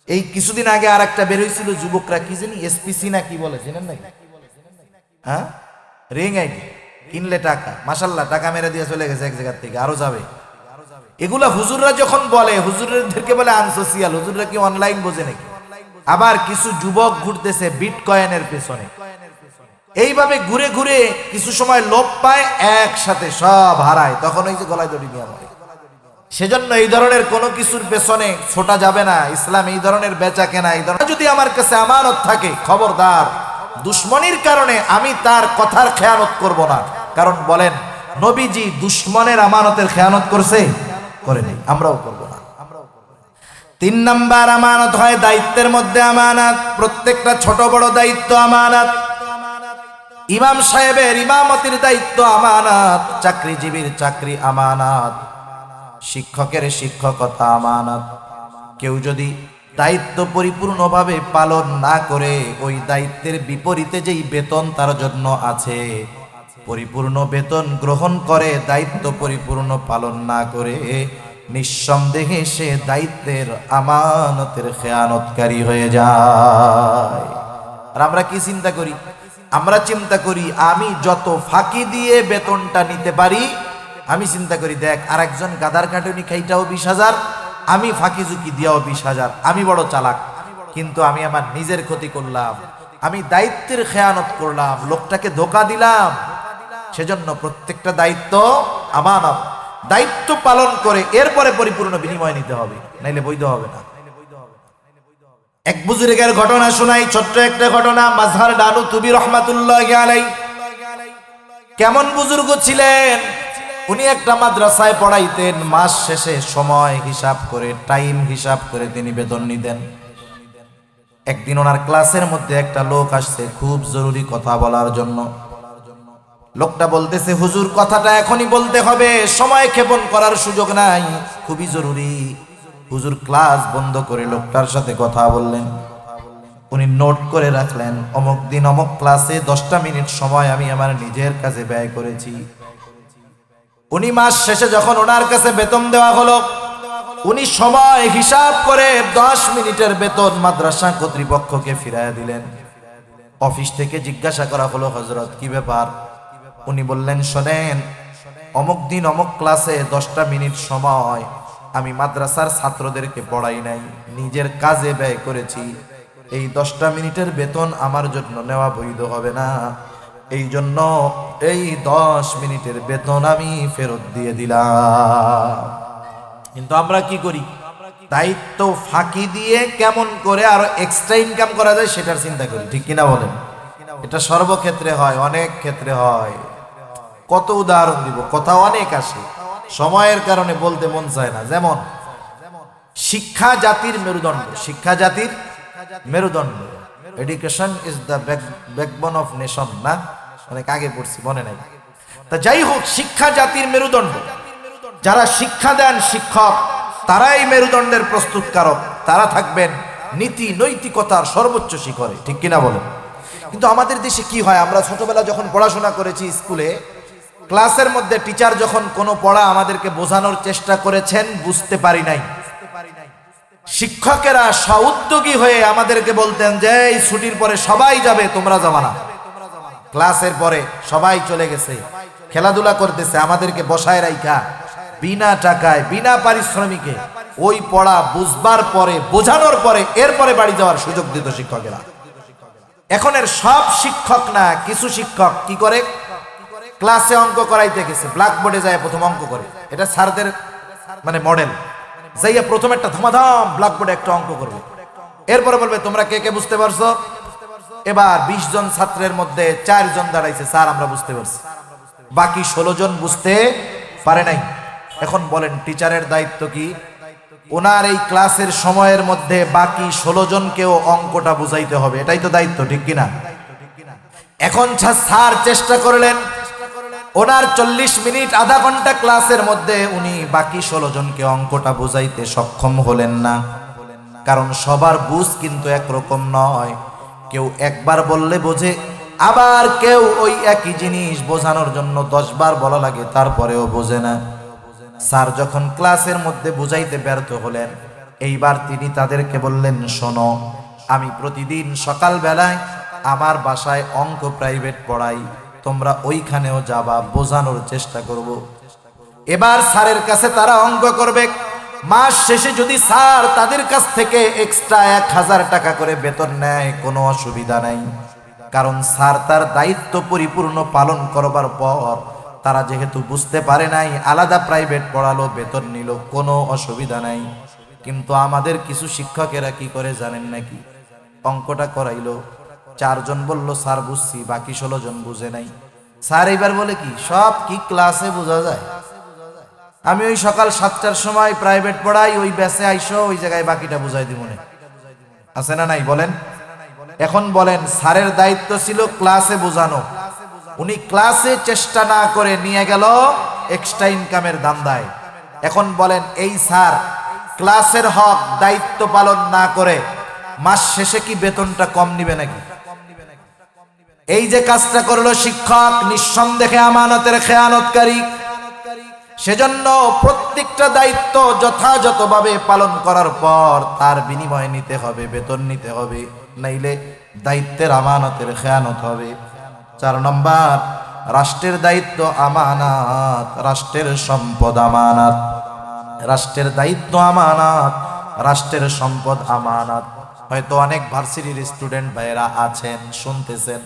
এই কিছুদিন আগে আর একটা বের হয়েছিল, যুবকরা কি জানি এসপিসি না কি বলে, জানেন নাকি? হ্যাঁ, রিং আইডি কিনলে টাকা, মাশাআল্লাহ টাকা মেরে দিয়ে চলে গেছে এক জায়গা থেকে, আরো যাবে। এগুলা হুজুররা যখন বলে, হুজুরদেরকে বলে আনসোশিয়াল। হুজুররা কি অনলাইন বোঝে নাকি? আবার কিছু যুবক ঘুরতেছে বিটকয়েনের পেছনে, এইভাবে ঘুরে ঘুরে কিছু সময় লোভ পায়, একসাথে সব হারায়, তখন ওই যে গলায় দড়ি নিয়ে মরে। সেজন্য এই ধরনের কোনো কিছুর পেছনে ছোটা যাবে না। ইসলাম এই ধরনের বেচা কেনা, এই ধরনের যদি আমার কাছে আমানত থাকে, খবরদার, দুশ্মনির কারণে আমি তার কথার খেয়ানত করব না। কারণ বলেন নবীজি দুশ্মনের আমানতের খেয়ানত করছে? করেনি, আমরাও করব না। 3 নাম্বার আমানত হয় দায়িত্বের মধ্যে আমানত। প্রত্যেকটা ছোট বড় দায়িত্ব আমানত। ইমাম সাহেবের ইমামতির দায়িত্ব আমানত, চাকরিজীবীর চাকরি আমানত, শিক্ষকের শিক্ষকতা আমানত। কেউ যদি দায়িত্ব পরিপূর্ণভাবে পালন না করে, ওই দায়িত্বের বিপরীতে যেই বেতন তার জন্য আছে, পরিপূর্ণ বেতন গ্রহণ করে দায়িত্ব পরিপূর্ণ পালন না করে, নিঃসন্দেহে সে দায়িত্বের আমানতের খেয়ানতকারী হয়ে যায়। আর আমরা কি চিন্তা করি? আমরা চিন্তা করি আমি যত ফাঁকি দিয়ে বেতনটা নিতে পারি, আমি চিন্তা করি দেখ আরেকজন গাদার কাটুনি খাইটাও 20,000, আমি ফাঁকি ঝুঁকি দিয়াও 20,000, আমি বড় চালাক। কিন্তু আমি আমার নিজের ক্ষতি করলাম, আমি দায়িত্বের খেয়ানত করলাম, লোকটাকে ধোঁকা দিলাম। সেজন্য প্রত্যেকটা দায়িত্ব আমানত, দায়িত্ব পালন করে এরপরে পরিপূর্ণ বিনিময় নিতে হবে, নাইলে বৈধ হবে না। এক বুজুর্গের ঘটনা শোনাই, ছোট্ট একটা ঘটনা। মাজহার দানুতুবি রহমাতুল্লাহি আলাইহি কেমন বুজুর্গ ছিলেন? উনি একটা মাদ্রাসায় পড়াইতেন, মাস শেষে সময় হিসাব করে, টাইম হিসাব করে তিনি বেতন নিতেন। একদিন ওনার ক্লাসের মধ্যে একটা লোক আসছে খুব জরুরি কথা বলার জন্য। লোকটা বলতেছে হুজুর কথাটা এখনই বলতে হবে, সময় ক্ষেপণ করার সুযোগ নাই, খুবই জরুরি। হুজুর ক্লাস বন্ধ করে লোকটার সাথে কথা বললেন। উনি নোট করে রাখলেন, অমুক দিন অমুক ক্লাসে 10টা মিনিট সময় আমি আমার নিজের কাছে ব্যয় করেছি। উনি মাস শেষে যখন ওনার কাছে বেতন দেওয়া হলো, উনি সময় হিসাব করে 10 মিনিটের বেতন মাদ্রাসা কর্তৃপক্ষকে ফিরাইয়া দিলেন। অফিস থেকে জিজ্ঞাসা করা হলো, হযরত কি ব্যাপার? উনি বললেন, শোনেন, অমুক দিন অমুক ক্লাসে 10টা মিনিট সময় আমি মাদ্রাসার ছাত্রদেরকে পড়াই নাই, নিজের কাজে ব্যয় করেছি। এই 10টা মিনিটের বেতন আমার জন্য নেওয়া বৈধ হবে না, এই জন্য এই 10 মিনিটের বেতন আমি ফেরত দিয়ে দিলাম। কিন্তু আমরা কি করি? দায়িত্ব ফাঁকি দিয়ে কেমন করে আরো এক্সট্রা ইনকাম করা যায় সেটার চিন্তা করি, ঠিক কিনা বলেন? এটা সর্বক্ষেত্রে হয়, অনেক ক্ষেত্রে হয়। কত উদাহরণ দিব, কথা অনেক আসে, সময়ের কারণে বলতে মন চায় না। যেমন শিক্ষা জাতির মেরুদণ্ড, শিক্ষা জাতির মেরুদণ্ড, education is the backbone of nation, না? অনেক আগে পড়ছি, মনে নাই। তা যাই হোক, শিক্ষা জাতির মেরুদণ্ড। যারা শিক্ষা দেন শিক্ষক, তারাই মেরুদণ্ডের প্রস্তুতকারক, তারা থাকবেন নীতি নৈতিকতার সর্বোচ্চ শিখরে, ঠিক কিনা বলেন? কিন্তু আমাদের দেশে কি হয়, আমরা ছোটবেলা যখন পড়াশোনা করেছি স্কুলে, ক্লাসের মধ্যে টিচার যখন কোনো পড়া আমাদেরকে বোঝানোর চেষ্টা করেছেন, বুঝতে পারি নাই, শিক্ষকেরা স্বউদ্যোগী হয়ে আমাদেরকে বলতেন যে এই ছুটির পরে সবাই যাবে, তোমরা যাবা না। ক্লাসের পরে সবাই চলে গেছে, খেলাধুলা করতেছে, আমাদেরকে বসায় রাইখা বিনা টাকায় বিনা পারিশ্রমিকে ওই পড়া বুঝবার পরে, বোঝানোর পরে, এরপরে বাড়ি যাওয়ার সুযোগ দিত শিক্ষকেরা। এখনের সব শিক্ষক না, কিছু শিক্ষক কি করে, ক্লাসে অঙ্ক করাইতে গেছে, ব্ল্যাকবোর্ডে যায় প্রথম অঙ্ক করে, এটা স্যারদের মানে মডেল, যাইয়া প্রথম একটা ধমাধম ব্ল্যাকবোর্ডে একটা অঙ্ক করবে, এরপরে বলবে তোমরা কে কে বুঝতে পারছো? এবার 20 জন ছাত্রের মধ্যে 4 জন দাঁড়াইছে, স্যার আমরা বুঝতে পারছি, বাকি 16 জন বুঝতে পারে নাই। এখন বলেন টিচারের দায়িত্ব কি? ওনার এই ক্লাসের সময়ের মধ্যে বাকি 16 জনকেও অঙ্কটা বুঝাইতে হবে, এটাই তো দায়িত্ব, ঠিক কিনা? এখন স্যার চেষ্টা করলেন, ওনার 40 মিনিট আধা ঘন্টা ক্লাসের মধ্যে উনি বাকি 16 জনকে অঙ্কটা বুঝাইতে সক্ষম হলেন না। কারণ সবার বুঝ কিন্তু একরকম নয়, কেউ একবার বললে বোঝে, আবার কেউ ওই একই জিনিস বোঝানোর জন্য 10 বার বলা লাগে, তারপরেও বোঝে না। স্যার যখন ক্লাসের মধ্যে বুঝাইতে ব্যর্থ হলেন, এইবার তিনি তাদেরকে বললেন, শোনো, আমি প্রতিদিন সকাল বেলায় আমার বাসায় অঙ্ক প্রাইভেট পড়াই, তোমরা ওইখানেও যাবা, বোঝানোর চেষ্টা করব। এবার স্যারের কাছে তারা অঙ্ক করবে, মাস শেষে যদি স্যার তাদের কাছ থেকে এক্সট্রা 1000 টাকা করে বেতন নেয়, কোনো অসুবিধা নাই, কারণ স্যার তার দায়িত্ব পরিপূর্ণ পালন করবার পর তারা যেহেতু বুঝতে পারে নাই, আলাদা প্রাইভেট পড়ালো, বেতন নিল, কোনো অসুবিধা নাই। কিন্তু আমাদের কিছু শিক্ষকেরা কি করে জানেন নাকি? অঙ্কটা করাইলো, 4 জন বলল স্যার বুঝছি, বাকি 16 জন বুঝে নাই। স্যার এইবার বলে কি, সব কি ক্লাসে বোঝা যায়? আমি ওই সকাল 7টার সময় প্রাইভেট পড়াই, ওই ব্যাচে আইসো, ওই জায়গায় বাকিটা বুঝাই দিব, মনে আছে না নাই বলেন? এখন বলেন, স্যারের দায়িত্ব ছিল ক্লাসে বোঝানো, উনি ক্লাসে চেষ্টা না করে নিয়ে গেল এক্সট্রা ইনকামের ধান্দায়। এখন বলেন, এই স্যার ক্লাসের হক দায়িত্ব পালন না করে মাস শেষে কি বেতনটা কম নিবে নাকি? এই যে কাজটা করলো শিক্ষক, নিঃসন্দেহে আমানতের খেয়ানতকারী। সেজন্য প্রত্যেকটা দায়িত্ব যথাযথভাবে পালন করার পর তার বিনিময়ে নিতে হবে, বেতন নিতে হবে, নাইলে দায়িত্বের আমানতের খেয়ানত হবে। 4 নম্বর, রাষ্ট্রের দায়িত্ব আমানত, রাষ্ট্রের সম্পদ আমানত। রাষ্ট্রের দায়িত্ব আমানত, রাষ্ট্রের সম্পদ আমানত। হয়তো অনেক ভার্সিটির স্টুডেন্ট ভাইয়েরা আছেন, শুনতেছেন,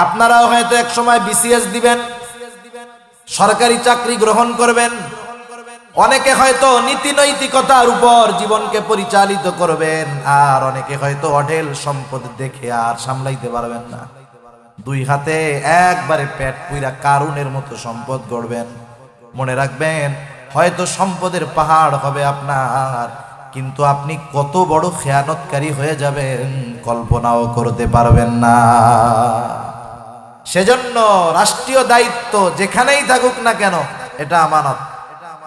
আপনারাও হয়তো এক সময় বিসিএস দিবেন, সরকারি চাকরি গ্রহণ করবেন, অনেকে হয়তো নীতি নৈতিকতার উপর জীবনকে পরিচালিত করবেন, আর অনেকে হয়তো অঢেল সম্পদ দেখে আর সামলাইতে পারবেন না, 2 হাতে একবারে পেট পুইরা কারুনের মতো সম্পদ গড়বেন। মনে রাখবেন, হয়তো সম্পদের পাহাড় হবে আপনার, কিন্তু আপনি কত বড় খেয়ানতকারী হয়ে যাবেন কল্পনাও করতে পারবেন না। সেজন্য রাষ্ট্রীয় দায়িত্ব যেখানেই থাকুক না কেন, এটা আমানত।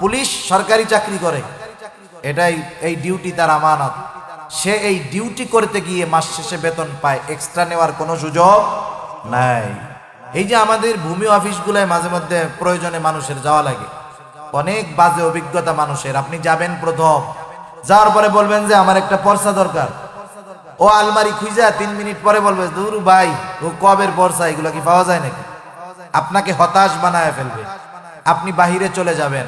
পুলিশ সরকারি চাকরি করে, এটাই, এই ডিউটি তার আমানত। সে এই ডিউটি করতে গিয়ে মাস শেষে বেতন পায়, এক্সট্রা নেওয়ার কোনো সুযোগ নাই। এই যে আমাদের ভূমি অফিসগুলোয় মাঝে মধ্যে প্রয়োজনে মানুষের যাওয়া লাগে, অনেক বাজে অভিজ্ঞতা মানুষের। আপনি যাবেন, প্রথম যাওয়ার পরে বলবেন যে আমার একটা পর্চা দরকার, ও আলমারি খুঁজা 3 মিনিট পরে বলবে, দূর ভাই, ও কবের পর্চা, এগুলো কি পাওয়া যায় নাকি? আপনাকে হতাশ বানায় ফেলবে। আপনি বাহিরে চলে যাবেন,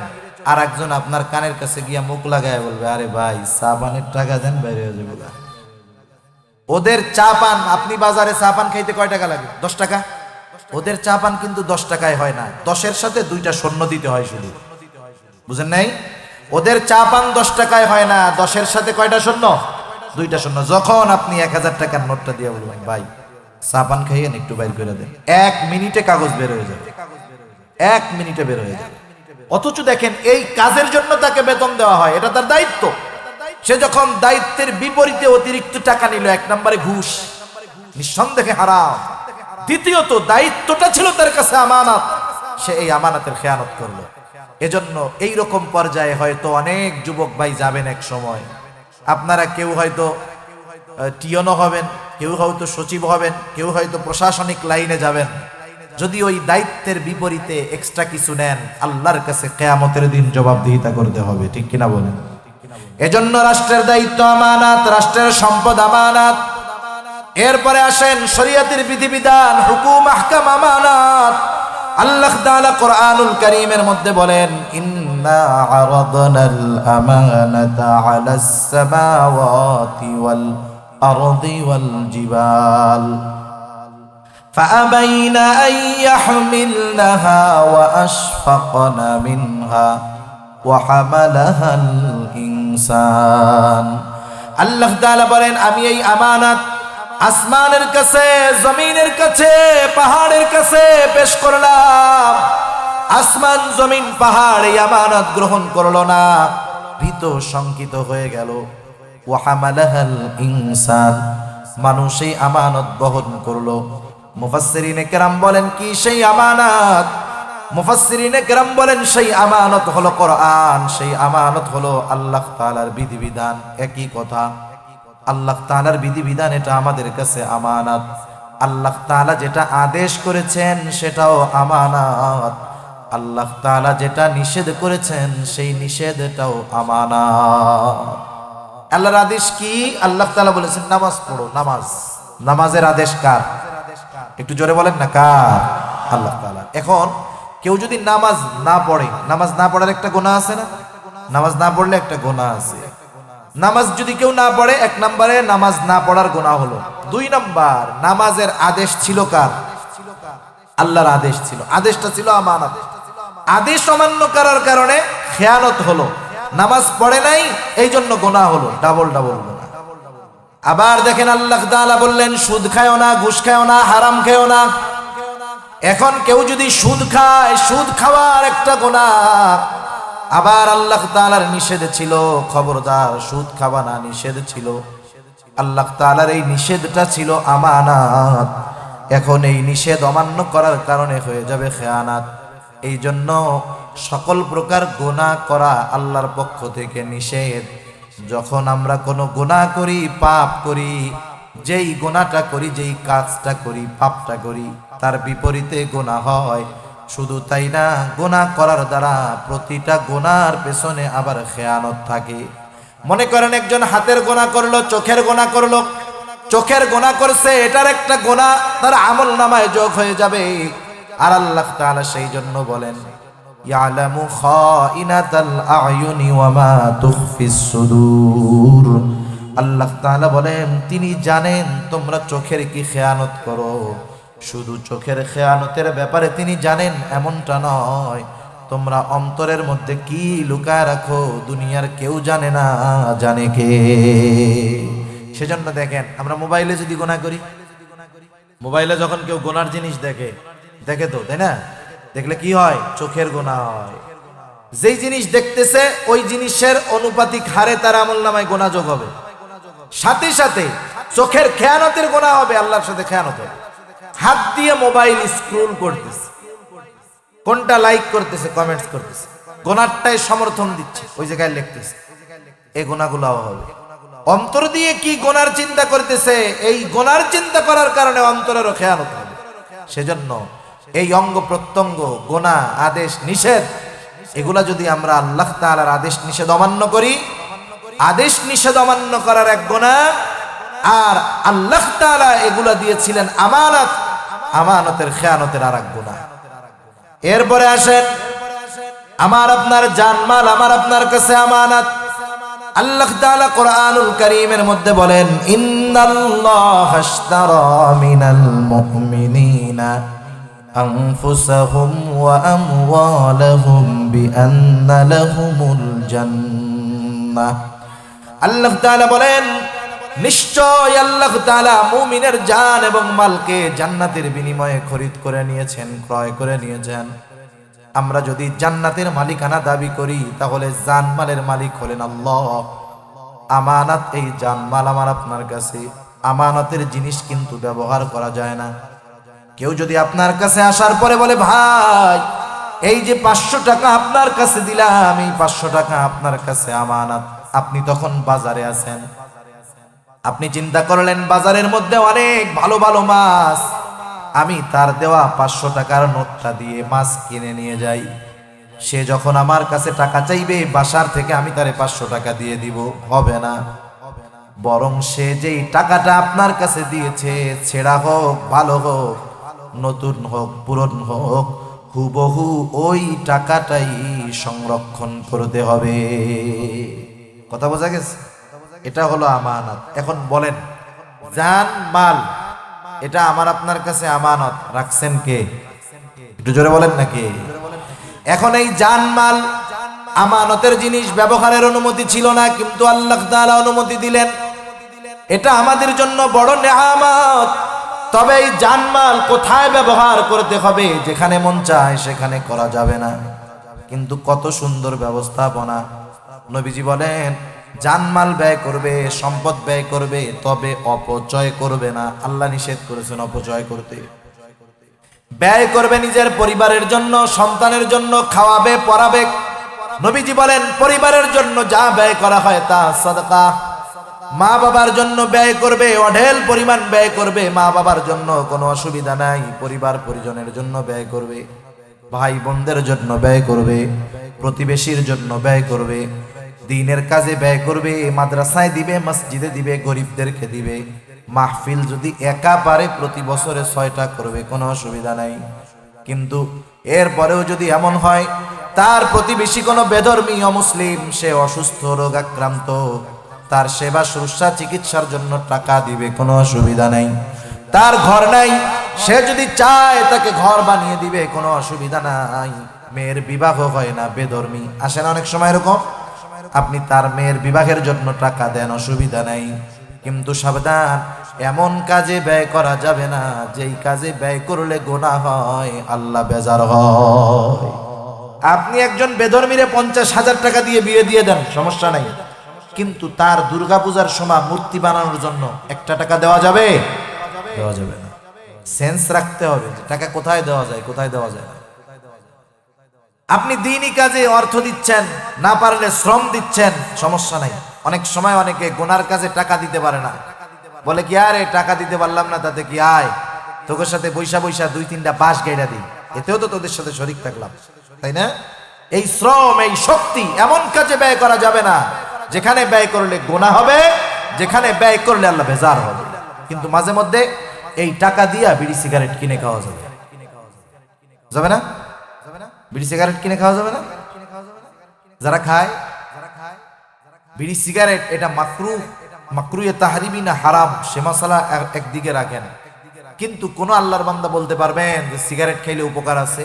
আর একজন আপনার কানের কাছে গিয়া মুখ লাগায় বলবে, আরে ভাই সাবানের টাকা দেন, বাইরে হয়ে যাবে। ওদের চা পান, আপনি বাজারে চা পান খাইতে কয় টাকা লাগে? 10 টাকা। ওদের চা পান কিন্তু 10 টাকায় হয় না, 10-এর সাথে 2টা শূন্য দিতে হয় শুধু, বুঝেন নাই? ওদের চা পান 10 টাকায় হয় না, 10-এর সাথে কয়টা শূন্য? 2টা শূন্য। যখন আপনি 1000 টাকার নোটটা দিয়ে বলবেন ভাই চা পান খাইয়েন, একটু বাইর করে দেন, 1 মিনিটে কাগজ বের হয়ে যাবে, 1 মিনিটে বের হয়ে যাবে। অথচ দেখেন এই কাজের জন্য তাকে বেতন দেওয়া হয়, এটা তার দায়িত্ব। সে যখন দায়িত্বের বিপরীতে অতিরিক্ত টাকা নিল, 1 নম্বরে ঘুষ, নিঃসন্দেহে হারাম। দ্বিতীয়ত দায়িত্বটা ছিল তার কাছে আমানত, সে এই আমানতের খেয়ানত করলো। এজন্য এই রকম পর্যায়ে হয়তো অনেক যুবক ভাই যাবেন এক সময়, আপনারা কেউ হয়তো টিয়নো হবেন, কেউ হয়তো সচিব হবেন, কেউ হয়তো প্রশাসনিক লাইনে যাবেন। যদি ওই দায়িত্বের বিপরীতে এক্সট্রা কিছু নেন, আল্লাহর কাছে কিয়ামতের দিন জবাবদিহিতা করতে হবে, ঠিক কিনা বলেন? এজন্য রাষ্ট্রের দায়িত্ব আমানত, রাষ্ট্রের সম্পদ আমানত। এরপরে আসেন শরীয়তের বিধিবিধান, হুকুম আহকাম আমানত। আল্লাহ তাআলা কোরআনুল কারীমের মধ্যে বলেন, ইন্না আরাদনাল আমানাতা আলাস সামাওয়াতি ওয়াল আরদি ওয়াল জিবাল ফাআবাইনা আন ইয়াহমিলনাহা ওয়া আশফাকনা মিনহা ওয়া হামালাহাল ইনসান। আল্লাহ তাআলা বলেন, আমি এই আমানত আসমানের কাছে, জমিনের কাছে, পাহাড়ের কাছে পেশ করলাম। আসমান, জমিন, পাহাড় এই আমানত গ্রহণ করলো না, ভীত শঙ্কিত হয়ে গেল। ওয়া হামালাহাল ইনসান, মানুষ এই আমানত বহন করলো। মুফাসসিরিনে কেরাম বলেন, কি সেই আমানত? মুফাসসিরিনে কেরাম বলেন, সেই আমানত হলো কোরআন, সেই আমানত হলো আল্লাহ তাআলার বিধিবিধান। একই কথা, আল্লাহ তাআলার বিধিবিধান এটা আমাদের কাছে আমানত। আল্লাহ তাআলা যেটা আদেশ করেছেন সেটাও আমানত, আল্লাহ তাআলা যেটা নিষেধ করেছেন সেই নিষেধটাও আমানত। আল্লাহর আদেশ কি? আল্লাহ তাআলা বলেছেন নামাজ পড়ো। নামাজ, নামাজের আদেশ কার? একটু জোরে বলেন না, কার? আল্লাহ তাআলা। এখন কেউ যদি নামাজ না পড়ে, নামাজ না পড়ার একটা গুনাহ আছে না? নামাজ না পড়লে একটা গুনাহ আছে। নামাজ যদি কেউ না পড়ে, 1 নম্বরে নামাজ না পড়ার গুনাহ হলো। 2 নম্বর, নামাজের আদেশ ছিল কার? আল্লাহর আদেশ ছিল, আদেশটা ছিল আমানত। আদেশ অমান্য করার কারণে খেয়ানত হলো, নামাজ পড়ে নাই এই জন্য গুনাহ হলো, ডাবল ডাবল গুনাহ। আবার দেখেন আল্লাহ তাআলা বললেন, সুদ খায়ও না, ঘুষ খায়ও না, হারাম খায়ও না। এখন কেউ যদি সুদ খায়, সুদ খাওয়ার একটা গুনাহ। আবার আল্লাহ তাআলার নিষেধ ছিল, খবরদার সুদ খাবা না, নিষেধ ছিল। আল্লাহ তাআলার এই নিষেধটা ছিল আমানত। এখন এই নিষেধ অমান্য করার কারণে হয়ে যাবে খেয়ানাত। এই জন্য সকল প্রকার গুনাহ করা আল্লাহর পক্ষ থেকে নিষেধ। যখন আমরা কোনো গুনাহ করি, পাপ করি, যেই গুনাহটা করি, যেই কাজটা করি, পাপটা করি, তার বিপরীতে গুনাহ হয়। শুধু তাই না, গুনাহ করার দ্বারা প্রতিটা গুনাহর পেছনে আবার খেয়ানত থাকে। মনে করেন একজন হাতের গুনাহ করলো, চোখের গুনাহ করলো, চোখের গুনাহ করছে, এটার একটা গুনাহ তার আমলনামায় যোগ হয়ে যাবে। আর আল্লাহ তাআলা সেই জন্য বলেন, ইয়ালামু খাইনাতাল আয়ুনি ওয়া মা তুখফিস সুদূর। আল্লাহ তাআলা বলেন, তিনি জানেন তোমরা চোখের কি খেয়ানত করো। শুধু চোখের খেয়ানতের ব্যাপারে তিনি জানেন এমনটা নয়, তোমরা অন্তরের মধ্যে কি লুকায় রাখো দুনিয়ার কেউ জানে না, জানে কে? সেজন্য দেখেন, আমরা মোবাইলে যদি গুনাহ করি, মোবাইলে যখন কেউ গুনার জিনিস দেখে তো, তাই না? দেখলে কি হয়? চোখের গুনাহ হয়। যেই জিনিস দেখতেছে ওই জিনিসের অনুপাতিক হারে তার আমলনামায় গুনাহ যোগ হবে। সাথে সাথে চোখের খেয়ানতের গুনাহ হবে, আল্লাহর সাথে খেয়ানত হবে। হাত দিয়ে মোবাইল স্ক্রল করতেছে, কোনটা লাইক করতেছে, কমেন্টস করতেছে, গুনাহটাই সমর্থন দিচ্ছে, ওই জায়গায় লিখতেছে, এই গুনাহগুলো হবে। অন্তর দিয়ে কি গুনার চিন্তা করতেছে, এই গুনার চিন্তা করার কারণে অন্তরেরও খেয়ানত হবে। সেজন্য এই অঙ্গ প্রত্যঙ্গ, গুনাহ, আদেশ, নিষেধ, এগুলা যদি আমরা আল্লাহ তাআলার আদেশ নিষেধ অমান্য করি, আদেশ নিষেধ অমান্য করার এক গুনাহ, আর আল্লাহ তাআলা এগুলা দিয়েছিলেন আমানত, আমানতের খেয়ানতের আর এক গুনাহ। এরপরে আসেন, আমার আপনার জানমাল আমার আপনার কাছে আমানত। আল্লাহ তাআলা কোরআনুল কারীমের মধ্যে বলেন, ইন্নাল্লাহা আশতারা মিনাল মুমিনিনা আনফুসাহুম ওয়া আমওয়ালাহুম বিআন্না লাহুমুল জান্নাহ। আল্লাহ তাআলা বলেন, নিশ্চয় আল্লাহ তাআলা মুমিনের জান এবং মালকে জান্নাতের বিনিময়ে খরিদ করে নিয়েছেন, ক্রয় করে নিয়েছেন। আমরা যদি জান্নাতের মালিকানা দাবি করি তাহলে জানমালের মালিক হলেন আল্লাহ। আমানত, এই জানমাল আমার আপনার কাছে আমানতের জিনিস, কিন্তু ব্যবহার করা যায় না। কেউ যদি আপনার কাছে আসার পরে বলে, ভাই এই যে 500 টাকা আপনার কাছে দিলাম, এই 500 টাকা আপনার কাছে আমানত, আপনি তখন বাজারে আছেন, আপনি চিন্তা করলেন বাজারের মধ্যে অনেক ভালো ভালো মাছ, আমি তার দেওয়া 500 টাকার নোটটা দিয়ে মাছ কিনে নিয়ে যাই। সে যখন আমার কাছে টাকা চাইবে, বাসার থেকে আমি তারে 500 টাকা দিয়ে দিব, হবে না। বরং সে যেই টাকাটা আপনার কাছে দিয়েছে, ছেঁড়া হোক, ভালো হোক, নতুন হোক, পুরন হোক, হুবহু ওই টাকাটাই সংরক্ষণ করতে হবে। কথা বোঝা গেছে? এটা হলো আমানত। এখন বলেন, জান মাল এটা আমার আপনার কাছে আমানত, রাখছেন কে? একটু জোরে বলেন নাকি? এখন এই জান মাল আমানতের জিনিস, ব্যবহারের অনুমতি ছিল না, কিন্তু আল্লাহ তাআলা অনুমতি দিলেন। এটা আমাদের জন্য বড় নেয়ামত। তবে এই জান মাল কোথায় ব্যবহার করতে হবে? যেখানে মন চায় সেখানে করা যাবে না। কিন্তু কত সুন্দর ব্যবস্থাপনা। নবীজি বলেন, জানমাল ব্যয় করবে, সম্পদ ব্যয় করবে, তবে অপচয় করবে না। আল্লাহ নিষেধ করেছেন অপচয় করতে। ব্যয় করবে নিজের পরিবারের জন্য, সন্তানের জন্য, খাওয়াবে, পড়াবে। নবীজি বলেন, পরিবারের জন্য যা ব্যয় করা হয় তা সাদকা। মা বাবার জন্য ব্যয় করবে, অঢেল পরিমাণ ব্যয় করবে। মা বাবার জন্য কোনো অসুবিধা নাই, পরিবার পরিজনের জন্য ব্যয় করবে, ভাই বোনদের জন্য ব্যয় করবে, প্রতিবেশীর জন্য ব্যয় করবে, দ্বীনের কাজে ব্যয় করবে, মাদ্রাসায় দিবে, মসজিদে দিবে, গরিবদেরকে দিবে। মাহফিল যদি একা পারে প্রতি বছরে 6টা করবে, কোনো অসুবিধা নাই। কিন্তু এরপরেও যদি এমন হয় তার প্রতিবেশী কোনো বেধর্মী অমুসলিম, সে অসুস্থ, রোগাক্রান্ত, তার সেবা শুশ্রূষা চিকিৎসার জন্য টাকা দিবে, কোনো অসুবিধা নাই। তার ঘর নাই, সে যদি চায় তাকে ঘর বানিয়ে দিবে, কোনো অসুবিধা নাই। মেয়ের বিবাহ হয় না, বেধর্মী আসে না অনেক সময় এরকম, আপনি তার মেয়ের বিবাহের জন্য টাকা দেন, অসুবিধা নাই। কিন্তু সাবধান, এমন কাজে ব্যয় করা যাবে না যেই কাজে ব্যয় করলে গুনাহ হয়, আল্লাহ বেজার হয়। আপনি একজন বেধর্মীরে 50,000 টাকা দিয়ে বিয়ে দিয়ে দেন, সমস্যা নাই। কিন্তু তার দুর্গাপূজার সময় মূর্তি বানানোর জন্য 1 টাকা দেওয়া যাবে? দেওয়া যাবে না। সেন্স রাখতে হবে যে টাকা কোথায় দেওয়া যায়, কোথায় দেওয়া যায় না। আপনি দ্বীনি কাজে অর্থ দিচ্ছেন, না পারলে শ্রম দিচ্ছেন, সমস্যা নাই। অনেক সময় অনেকে গুনার কাজে টাকা দিতে পারে না, বলে কি আরে টাকা দিতে পারলাম না, তাতে কি আয়, তোদের সাথে বৈশা বৈশা 2-3টা বাঁশ গাইড়া দিই, এতেও তো তোদের সাথে শরীক থাকলাম, তাই না? এই শ্রম, এই শক্তি এমন কাজে ব্যয় করা যাবে না যেখানে ব্যয় করলে গুনাহ হবে, যেখানে ব্যয় করলে আল্লাহ বেজার হবে। কিন্তু মাঝে মধ্যে এই টাকা দিয়া বিড়ি সিগারেট কিনে খাওয়া যাবে, যাবে না? বিড়ি সিগারেট কিনে খাওয়া যাবে না? যারা খায় বিড়ি সিগারেট, এটা মাকরুহে তাহরিমি না হারাম, সে মাসালা একদিকে রাখেন। কিন্তু কোন আল্লাহর বান্দা বলতে পারবেন যে সিগারেট খাইলে উপকার আছে?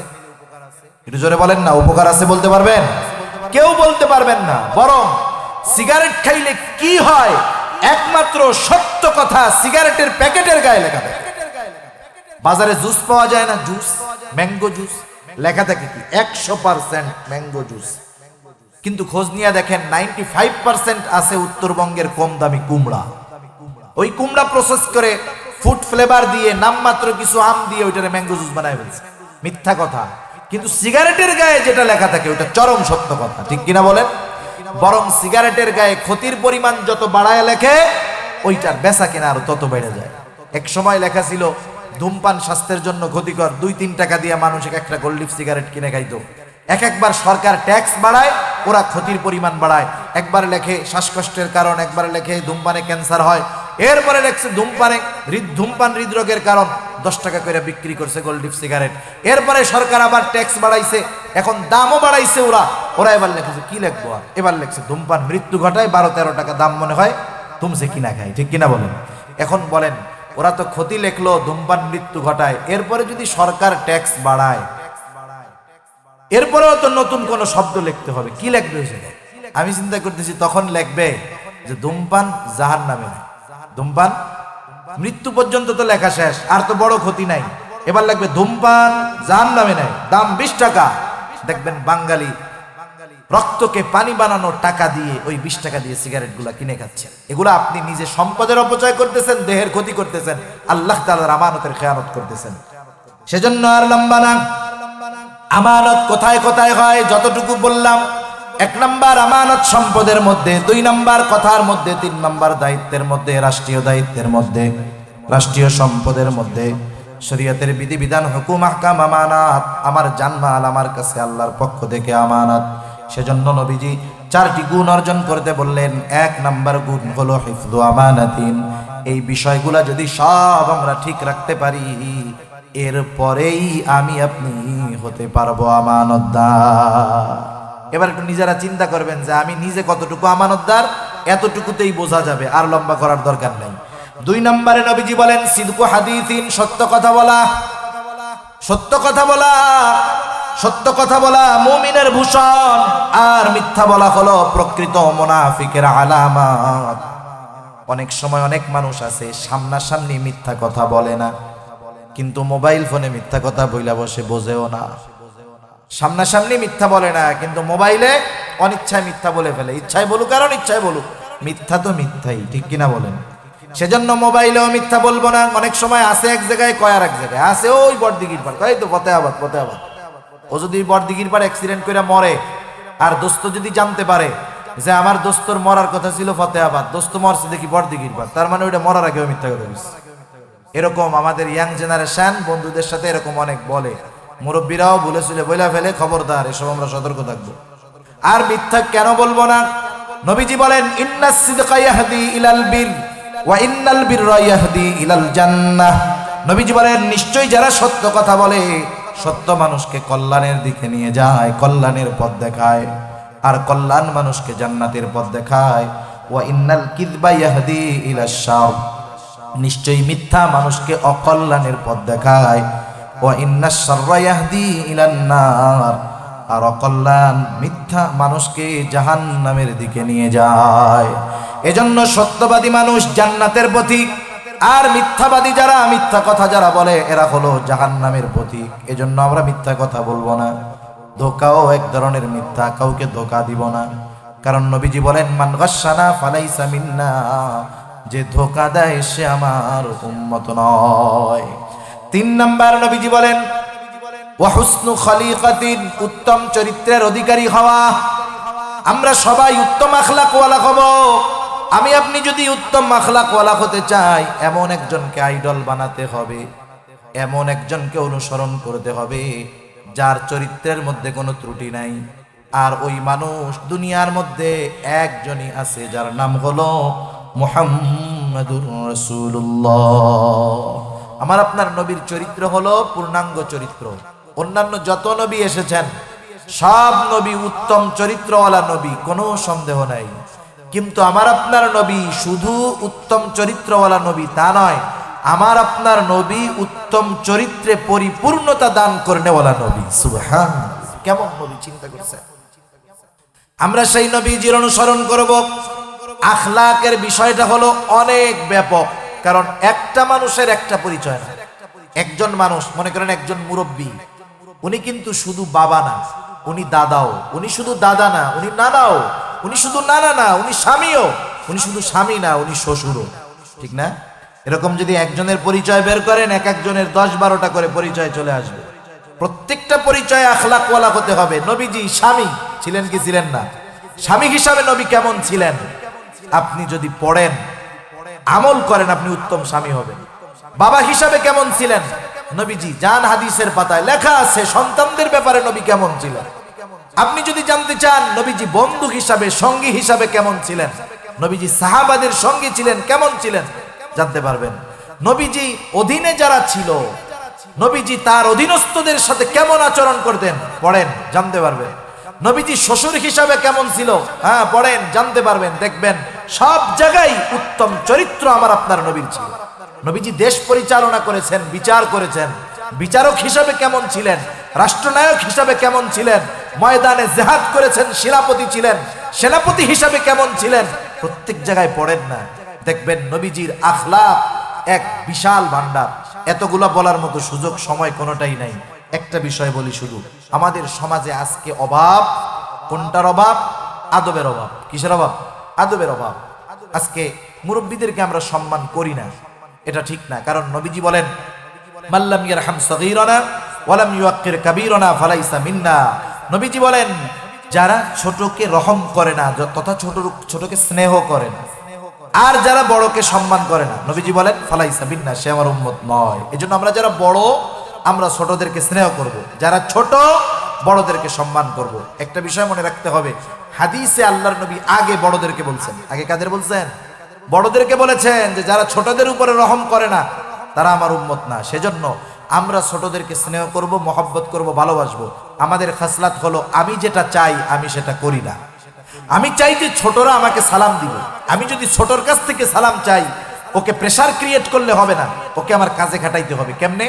একটু জোরে বলেন না, উপকার আছে বলতে পারবেন? কেউ বলতে পারবেন না। বরং সিগারেট খাইলে কি হয় একমাত্র সত্য কথা সিগারেটের প্যাকেটের গায়ে লেখা থাকে। বাজারে জুস পাওয়া যায় না, জুস, ম্যাঙ্গো জুস, লেখা থাকে কি 100% ম্যাঙ্গো জুস। কিন্তু খোঁজ নিয়ে দেখেন 95% আছে উত্তরবঙ্গের কম দামি কুমড়া। ওই কুমড়া প্রসেস করে ফুড ফ্লেভার দিয়ে, নামমাত্র কিছু আম দিয়ে ওইটারে ম্যাঙ্গো জুস বানায় ফেলছে। মিথ্যা কথা। কিন্তু সিগারেটের গায়ে যেটা লেখা থাকে ওটা চরম সত্য কথা, ঠিক কিনা বলেন? বরং সিগারেটের গায়ে ক্ষতির পরিমাণ যত বাড়ায় লেখে, ওইটার বেচা কেনা আরো তত বেড়ে যায়। এক সময় লেখা ছিল ধূমপান স্বাস্থ্যের জন্য ক্ষতিকর, 2-3 টাকা দিয়ে মানুষ একটা গোল্ড লিফ সিগারেট কিনে খাইতো। একবার সরকার ট্যাক্স বাড়ায়, ওরা ক্ষতির পরিমাণ বাড়ায়। একবার লেখে শ্বাসকষ্টের কারণ, একবার লেখে ধূমপানে ক্যান্সার হয়, এরপরে লেখছে ধূমপান হৃদরোগের কারণ, 10 টাকা করে বিক্রি করছে গোল্ডিপ সিগারেট। এরপরে সরকার আবার ট্যাক্স বাড়াইছে, এখন দামও বাড়াইছে। ওরা এবার লেখেছে কি লিখবো, এবার লেখছে ধূমপান মৃত্যু ঘটায়, 12-13 টাকা দাম মনে হয় তুমসে কিনা খায়, ঠিক কিনা বলেন? এখন বলেন, ওরা তো ক্ষতি লেখলো ধূমপান মৃত্যু ঘটায়, এরপরে যদি সরকার ট্যাক্স বাড়ায়, এরপরেও তো নতুন কোন শব্দ লিখতে হবে, কি লিখবে সেটা? আমি চিন্তা করতেছি তখন লিখবে যে ধূমপান জাহান্নামে, ধূমপান মৃত্যু পর্যন্ত তো লেখা শেষ, আর তো বড় ক্ষতি নাই। এবার লিখবে ধূমপান জাহান্নামে নাই, দাম 20 টাকা। দেখবেন বাঙালি রক্তকে পানি বানানোর টাকা দিয়ে, ওই 20 টাকা দিয়ে সিগারেট গুলা কিনে খাচ্ছে। এগুলো আপনি নিজে সম্পদের অপচয় করতেছেন, দেহের ক্ষতি করতেছেন, আল্লাহ তাআলার আমানতের খেয়ানত করতেছেন। সেজন্য আর লম্বা না। আমানত কোথায় কোথায় হয়? যতটুকু বললাম, 1 নাম্বার আমানত সম্পদের মধ্যে, 2 নাম্বার কথার মধ্যে, 3 নাম্বার দায়িত্বের মধ্যে, রাষ্ট্রীয় দায়িত্বের মধ্যে, রাষ্ট্রীয় সম্পদের মধ্যে, শরীয়তের বিধিবিধান, হুকুম, আহকাম, আমানত। আমার জানমাল আমার কাছে আল্লাহর পক্ষ থেকে আমানত। সেজন্য নবীজি 4টি গুণ অর্জন করতে বললেন। 1 নাম্বার গুণ হলো হিফযু আমানাতিন। এই বিষয়গুলা যদি সব আমরা ঠিক রাখতে পারি, এরপরেই আমি আপনি হতে পারবো আমানতদার। এবার একটু নিজেরা চিন্তা করবেন যে আমি নিজে কতটুকু আমানতদার, এতটুকুতেই বোঝা যাবে, আর লম্বা করার দরকার নেই। 2 নম্বরে নবীজি বলেন সিদকু হাদিসিন, সত্য কথা বলা। সত্য কথা বলা, সত্য কথা বলা মুমিনের ভূষণ, আর মিথ্যা বলা হলো প্রকৃত মুনাফিকের আলামত। অনেক সময় অনেক মানুষ আছে সামনাসামনি মিথ্যা কথা বলে না, কিন্তু মোবাইল ফোনে মিথ্যা কথা বইলা বসে, বোঝেও না। সামনাসামনি মিথ্যা বলে না, কিন্তু মোবাইলে অনিচ্ছায় মিথ্যা বলে ফেলে। ইচ্ছায় বলুক আর অনিচ্ছায় বলুক, মিথ্যা তো মিথ্যাই, ঠিক কিনা বলেন? সেজন্য মোবাইলেও মিথ্যা বলবো না। অনেক সময় আসে এক জায়গায়, কয় আর এক জায়গায়। আসে ওই বড়দিঘির পার, তাই তো ফতেহাবাদ। ও যদি বড়দিঘির পার অ্যাক্সিডেন্ট করে মরে, আর দোস্ত যদি জানতে পারে যে আমার দোস্তর মরার কথা ছিল ফতেহাবাদ, দোস্ত মরছে দেখি বড়দিঘির পার, তার মানে ওইটা মরার আগেও মিথ্যা কথা বলছে। এরকম আমাদের ইয়াং জেনারেশন বন্ধুদের সাথে এরকম অনেক বলে, মুরব্বীরাও বলেছিল, বইলা ফেলে, খবরদার, এসব আমরা সতর্ক থাকবো। আর মিথ্যা কেন বলবো না? নবীজি বলেন ইন্নাস সিদকা ইয়াহদি ইলাল বির ওয়া ইন্নাল বিররা ইয়াহদি ইলাল জান্নাহ। নবীজি বলেন নিশ্চয়ই যারা সত্য কথা বলে, সত্য মানুষকে কল্যাণের দিকে নিয়ে যায়, কল্যাণের পথ দেখায়, আর কল্যাণ মানুষকে জান্নাতের পথ দেখায়। ওয়া ইন্নাল কিযবা ইয়াহদি ইলাশ শার, নিশ্চয়ই মিথ্যা মানুষকে অকল্যাণের পথ দেখায়। ওয়া ইন্নাশ শাররা ইয়াহদি ইলান নার, আর অকল্যাণ মিথ্যা মানুষকে জাহান্নামের দিকে নিয়ে যায়। এজন্য সত্যবাদী মানুষ জান্নাতের পথিক, আর মিথ্যাবাদী যারা, মিথ্যা কথা যারা বলে, এরা হলো জাহান্নামের পথিক। এজন্য আমরা মিথ্যা কথা বলবো না। ধোকাও এক ধরনের মিথ্যা, কাউকে ধোকা দিব না। কারণ নবীজি বলেন মান গাশশানা ফালাইসা মিন্না, যে ধোকা দেয় সে আমার উম্মত নয়। 3 নাম্বার নবীজি বলেন ওয়া হুসনু খলিকাতিন, উত্তম চরিত্রের অধিকারী হওয়া। আমরা সবাই উত্তম আখলাকওয়ালা হব। আমি আপনি যদি উত্তম আখলাকওয়ালা হতে চাই, এমন একজনকে আইডল বানাতে হবে, এমন একজনকে অনুসরণ করতে হবে যার চরিত্রের মধ্যে কোনো ত্রুটি নাই। আর ওই মানুষ দুনিয়ার মধ্যে একজনই আছে, যার নাম হলো মুহাম্মাদুর রাসূলুল্লাহ। আমার আপনার নবীর চরিত্র হলো পূর্ণাঙ্গ চরিত্র। অন্যান্য যত নবী এসেছেন সব নবী উত্তম চরিত্রওয়ালা নবী, কোনো সন্দেহ নাই। কিন্তু আমার আপনার নবী শুধু উত্তম চরিত্রওয়ালা নবী তা নয়, আমার আপনার নবী উত্তম চরিত্রে পরিপূর্ণতা দান করনেওয়ালা নবী। সুবহানাল্লাহ, কেমন নবী চিন্তা করছেন? আমরা সেই নবীজির অনুসরণ করব। আখলাকের বিষয়টা হলো অনেক ব্যাপক, কারণ একটা মানুষের একটা পরিচয় না। একজন মানুষ, মনে করেন একজন মুরব্বী, উনি কিন্তু শুধু বাবা না, উনি দাদাও। উনি শুধু দাদা না, উনি নানাও। উনি শুধু নানা না, উনি স্বামীও। উনি শুধু স্বামী না, উনি শ্বশুরও, ঠিক না? এরকম যদি একজনের পরিচয় বের করেন, এক একজনের 10-12টা করে পরিচয় চলে আসবে। প্রত্যেকটা পরিচয় আখলাকওয়ালা হতে হবে। নবীজি স্বামী ছিলেন কি ছিলেন না? স্বামী হিসাবে নবী কেমন ছিলেন? আপনি যদি পড়েন, আমল করেন, আপনি উত্তম স্বামী হবেন। বাবা হিসাবে কেমন ছিলেন নবীজি? জান হাদিসের পাতায় লেখা আছে সন্তানদের ব্যাপারে নবী কেমন ছিলেন। আপনি যদি জানতে চান নবীজি বন্ধু হিসাবে, সঙ্গী হিসাবে কেমন ছিলেন, নবীজি সাহাবাদের সঙ্গী ছিলেন, কেমন ছিলেন, জানতে পারবেন। নবীজি অধীনে যারা ছিল, নবীজি তার অধীনস্থদের সাথে কেমন আচরণ করতেন, পড়েন, জানতে পারবেন। নবীজি শ্বশুর হিসাবে কেমন ছিল, হ্যাঁ পড়েন, জানতে পারবেন। দেখবেন সব জায়গায় উত্তম চরিত্র আমার আপনার নবীর ছিল। নবীজি দেশ পরিচালনা করেছেন, বিচার করেছেন, বিচারক হিসাবে কেমন ছিলেন, রাষ্ট্রনায়ক হিসাবে কেমন ছিলেন, ময়দানে জিহাদ করেছেন, সেনাপতি ছিলেন, সেনাপতি হিসাবে কেমন ছিলেন, প্রত্যেক জায়গায় পড়েন না, দেখবেন নবীজির আখলাক এক বিশাল ভান্ডার। এতগুলা বলার মতো সুযোগ সময় কোনোটাই নাই। একটা বিষয় বলি শুধু, আমাদের সমাজে আজকে অভাব, কোনটার অভাব? আদবের অভাব। কিসের অভাব? আদবের অভাব। আজকে মুরব্বীদেরকে আমরা সম্মান করি না, এটা ঠিক না। কারণ নবীজি বলেন, মাল্লাম ইয়ারহাম সগীরানা ওয়ালাম ইউআক্কির কাবীরানা ফালাইসা মিন্না। নবীজি বলেন, যারা ছোটকে রহম করে না তথা ছোটকে স্নেহ করে না, আর যারা বড়কে সম্মান করে না, নবীজি বলেন ফালাইসা মিন্না, সে আমার উম্মত নয়। এজন্য আমরা যারা বড়, আমরা ছোটদেরকে স্নেহ করব, যারা ছোট বড়দেরকে সম্মান করব। একটা বিষয় মনে রাখতে হবে, হাদিসে আল্লাহর নবী আগে বড়দেরকে বলছেন। আগে কাদের বলছেন? বড়দেরকে বলেছেন যে যারা ছোটদের উপরে রহম করে না তারা আমার উম্মত না। সেজন্য আমরা ছোটদেরকে স্নেহ করব, মহব্বত করব, ভালোবাসবো। আমাদের খাসলাত হলো, আমি যেটা চাই আমি সেটা করি না। আমি চাই যে ছোটরা আমাকে সালাম দিবে। আমি যদি ছোটর কাছ থেকে সালাম চাই, ওকে প্রেসার ক্রিয়েট করলে হবে না, ওকে আমার কাজে খাটাইতে হবে। কেমনে?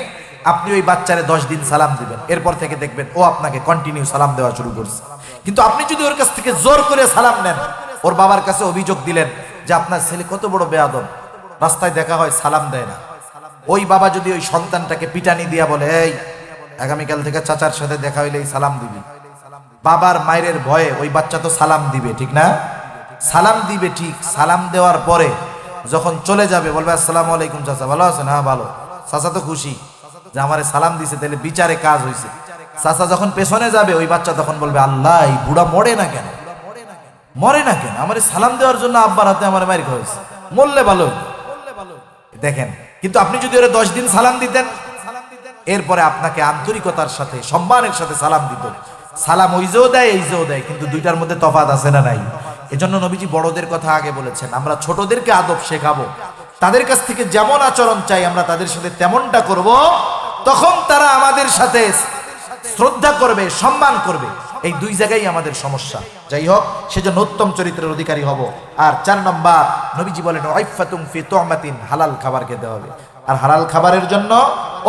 আপনি ওই বাচ্চারে 10 দিন সালাম দিবেন, এরপর থেকে দেখবেন ও আপনাকে কন্টিনিউ সালাম দেওয়া শুরু করছে। কিন্তু আপনি যদি ওর কাছ থেকে জোর করে সালাম নেন, ওর বাবার কাছে অভিযোগ দিলেন যে আপনার ছেলে কত বড় বেয়াদব, রাস্তায় দেখা হয় সালাম দেয় না। ওই বাবা যদি ওই সন্তানটাকে পিটানি দিয়া বলে, এই আগামীকাল থেকে চাচার সাথে দেখা হইলেই সালাম দিবি, বাবার মায়ের ভয়ে ওই বাচ্চা তো সালাম দিবে, ঠিক না? সালাম দিবে ঠিক। সালাম দেওয়ার পরে যখন চলে যাবে বলবে, আসসালামু আলাইকুম চাচা, ভালো আছেন? হ্যাঁ ভালো। চাচা তো খুশি যে আমারে সালাম দিছে, তাহলে বিচারে কাজ হয়েছে। চাচা যখন পেছনে যাবে, ওই বাচ্চা তখন বলবে, আল্লাহ এই বুড়া মরে না কেন, মরে না কেন, আমার সালাম দেওয়ার জন্য আব্বার হাতে আমার মার হয়েছে, মরলে ভালো। দেখেন, কিন্তু আপনি যদি ওরা 10 দিন সালাম দিতেন, এরপরে আপনাকে আন্তরিকতার সাথে সম্মানের সাথে সালাম দিত। সালাম ওই যেও দেয় এই যেও দেয়, কিন্তু দুইটার মধ্যে তফাৎ আছে না নাই? এজন্য নবীজি বড়দের কথা আগে বলেছেন। আমরা ছোটদেরকে আদব শেখাবো, তাদের কাছ থেকে যেমন আচরণ চাই আমরা তাদের সাথে তেমনটা করব, তখন তারা আমাদের সাথে শ্রদ্ধা করবে, সম্মান করবে। এই দুই জায়গায় আমাদের সমস্যা। যাই হোক, সেজন্য উত্তম চরিত্রের অধিকারী হব। আর 4 নম্বর, নবীজি বলেন ওয়াইফাতুম ফি তুমাতিন, হালাল খাবার খেতে হবে। আর হালাল খাবারের জন্য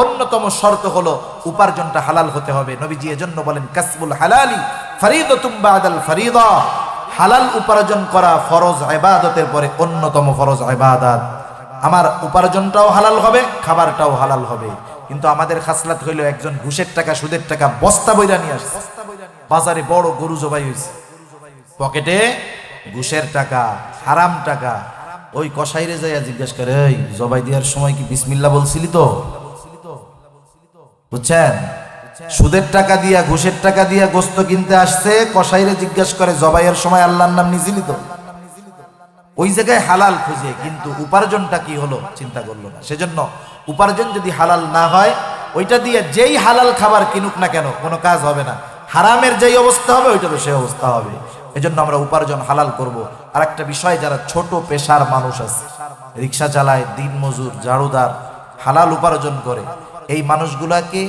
অন্যতম শর্ত হলো উপার্জনটা হালাল হতে হবে। নবীজি এজন্য বলেন কাসবুল হালালি ফরিদাতুম বাদাল ফরিদা, হালাল উপার্জন করা ফরজ ইবাদতের পরে অন্যতম ফরজ ইবাদত। আমার উপার্জনটাও হালাল হবে, খাবারটাও হালাল হবে। কিন্তু আমাদের খাসলাত হইল, একজন ঘুষের টাকা সুদের টাকা বস্তা বইরা নিয়ে আসছে, বাজারে বড় গরু জবাই হয়েছে, পকেটে ঘুষের টাকা, হারাম টাকা। ওই কসাইরে যাইয়া জিজ্ঞেস করে, এই জবাই দেওয়ার সময় কি বিসমিল্লাহ বলছিলি তো? বুঝছেন? সুদের টাকা দিয়া, ঘুষের টাকা দিয়া গোস্ত কিনতে আসছে, কসাইরে জিজ্ঞেস করে জবাইয়ের সময় আল্লাহর নাম নিছিলি তো? ওই জায়গায় হালাল খুঁজে, কিন্তু উপার্জনটা কি হলো চিন্তা করলো না। সেজন্য উপার্জন যদি হালাল না হয়, ওইটা দিয়ে যেই হালাল খাবার কিনুক না কেন কোনো কাজ হবে না। হারামের যেই অবস্থা হবে ওইটারও সেই অবস্থা হবে। এজন্য আমরা উপার্জন হালাল করব। আর একটা বিষয়, যারা ছোট পেশার মানুষ আছে, রিক্সা চালায়, দিন মজুর, ঝাড়ুদার, হালাল উপার্জন করে, এই মানুষগুলাকে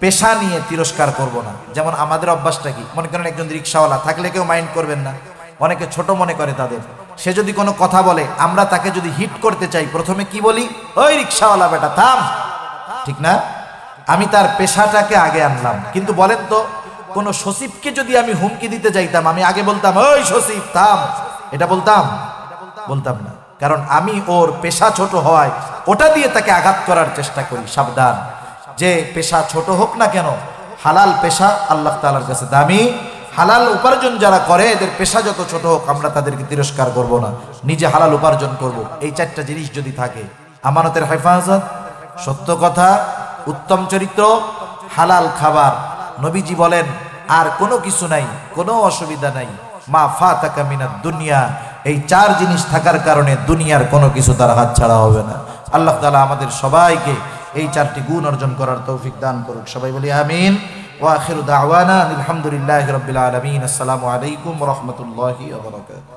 পেশা নিয়ে তিরস্কার করব না। যেমন আমাদের অভ্যাসটা কি, মনে করেন একজন রিক্সাওয়ালা থাকলে কেউ মাইন্ড করবেন না, অনেকে ছোট মনে করে তাদের। সে যদি কোনো কথা বলে, আমরা তাকে যদি হিট করতে চাই, প্রথমে কি বলি? ওই রিক্সাওয়ালা বেটা থাম, ঠিক না? আমি তার পেশাটাকে আগে আনলাম। কিন্তু বলেন তো, কোন সচিবকে যদি আমি হুমকি দিতে যাইতাম, আমি আগে বলতাম ওই সচিব থাম, এটা বলতাম? বলতাম না। কারণ আমি ওর পেশা ছোট হওয়ায় ওটা দিয়ে তাকে আঘাত করার চেষ্টা করি। সাবধান, যে পেশা ছোট হোক না কেন, হালাল পেশা আল্লাহ তাআলার কাছে দামি। হালাল উপার্জন যারা করে, এদের পেশা যত ছোট হোক, আমরা তাদেরকে তিরস্কার করব না, নিজে হালাল উপার্জন করব। এই 4টা জিনিস যদি থাকে, আমানতের হেফাজত, সত্য কথা, উত্তম চরিত্র, হালাল খাবার, নবীজি বলেন আর কোনো কিছু নাই, কোনো অসুবিধা নাই। মা ফাতাকা মিনাদ দুনিয়া, এই 4 জিনিস থাকার কারণে দুনিয়ার কোনো কিছু তার হাত ছাড়া হবে না। আল্লাহ তাআলা আমাদের সবাইকে এই 4টি গুণ অর্জন করার তৌফিক দান করুক। সবাই বলি আমিন। ওয়া আখিরু দাওয়ানা আলহামদুলিল্লাহি রাব্বিল আলামিন। আসসালামু আলাইকুম ওয়া রাহমাতুল্লাহি ওয়া বারাকাতুহু।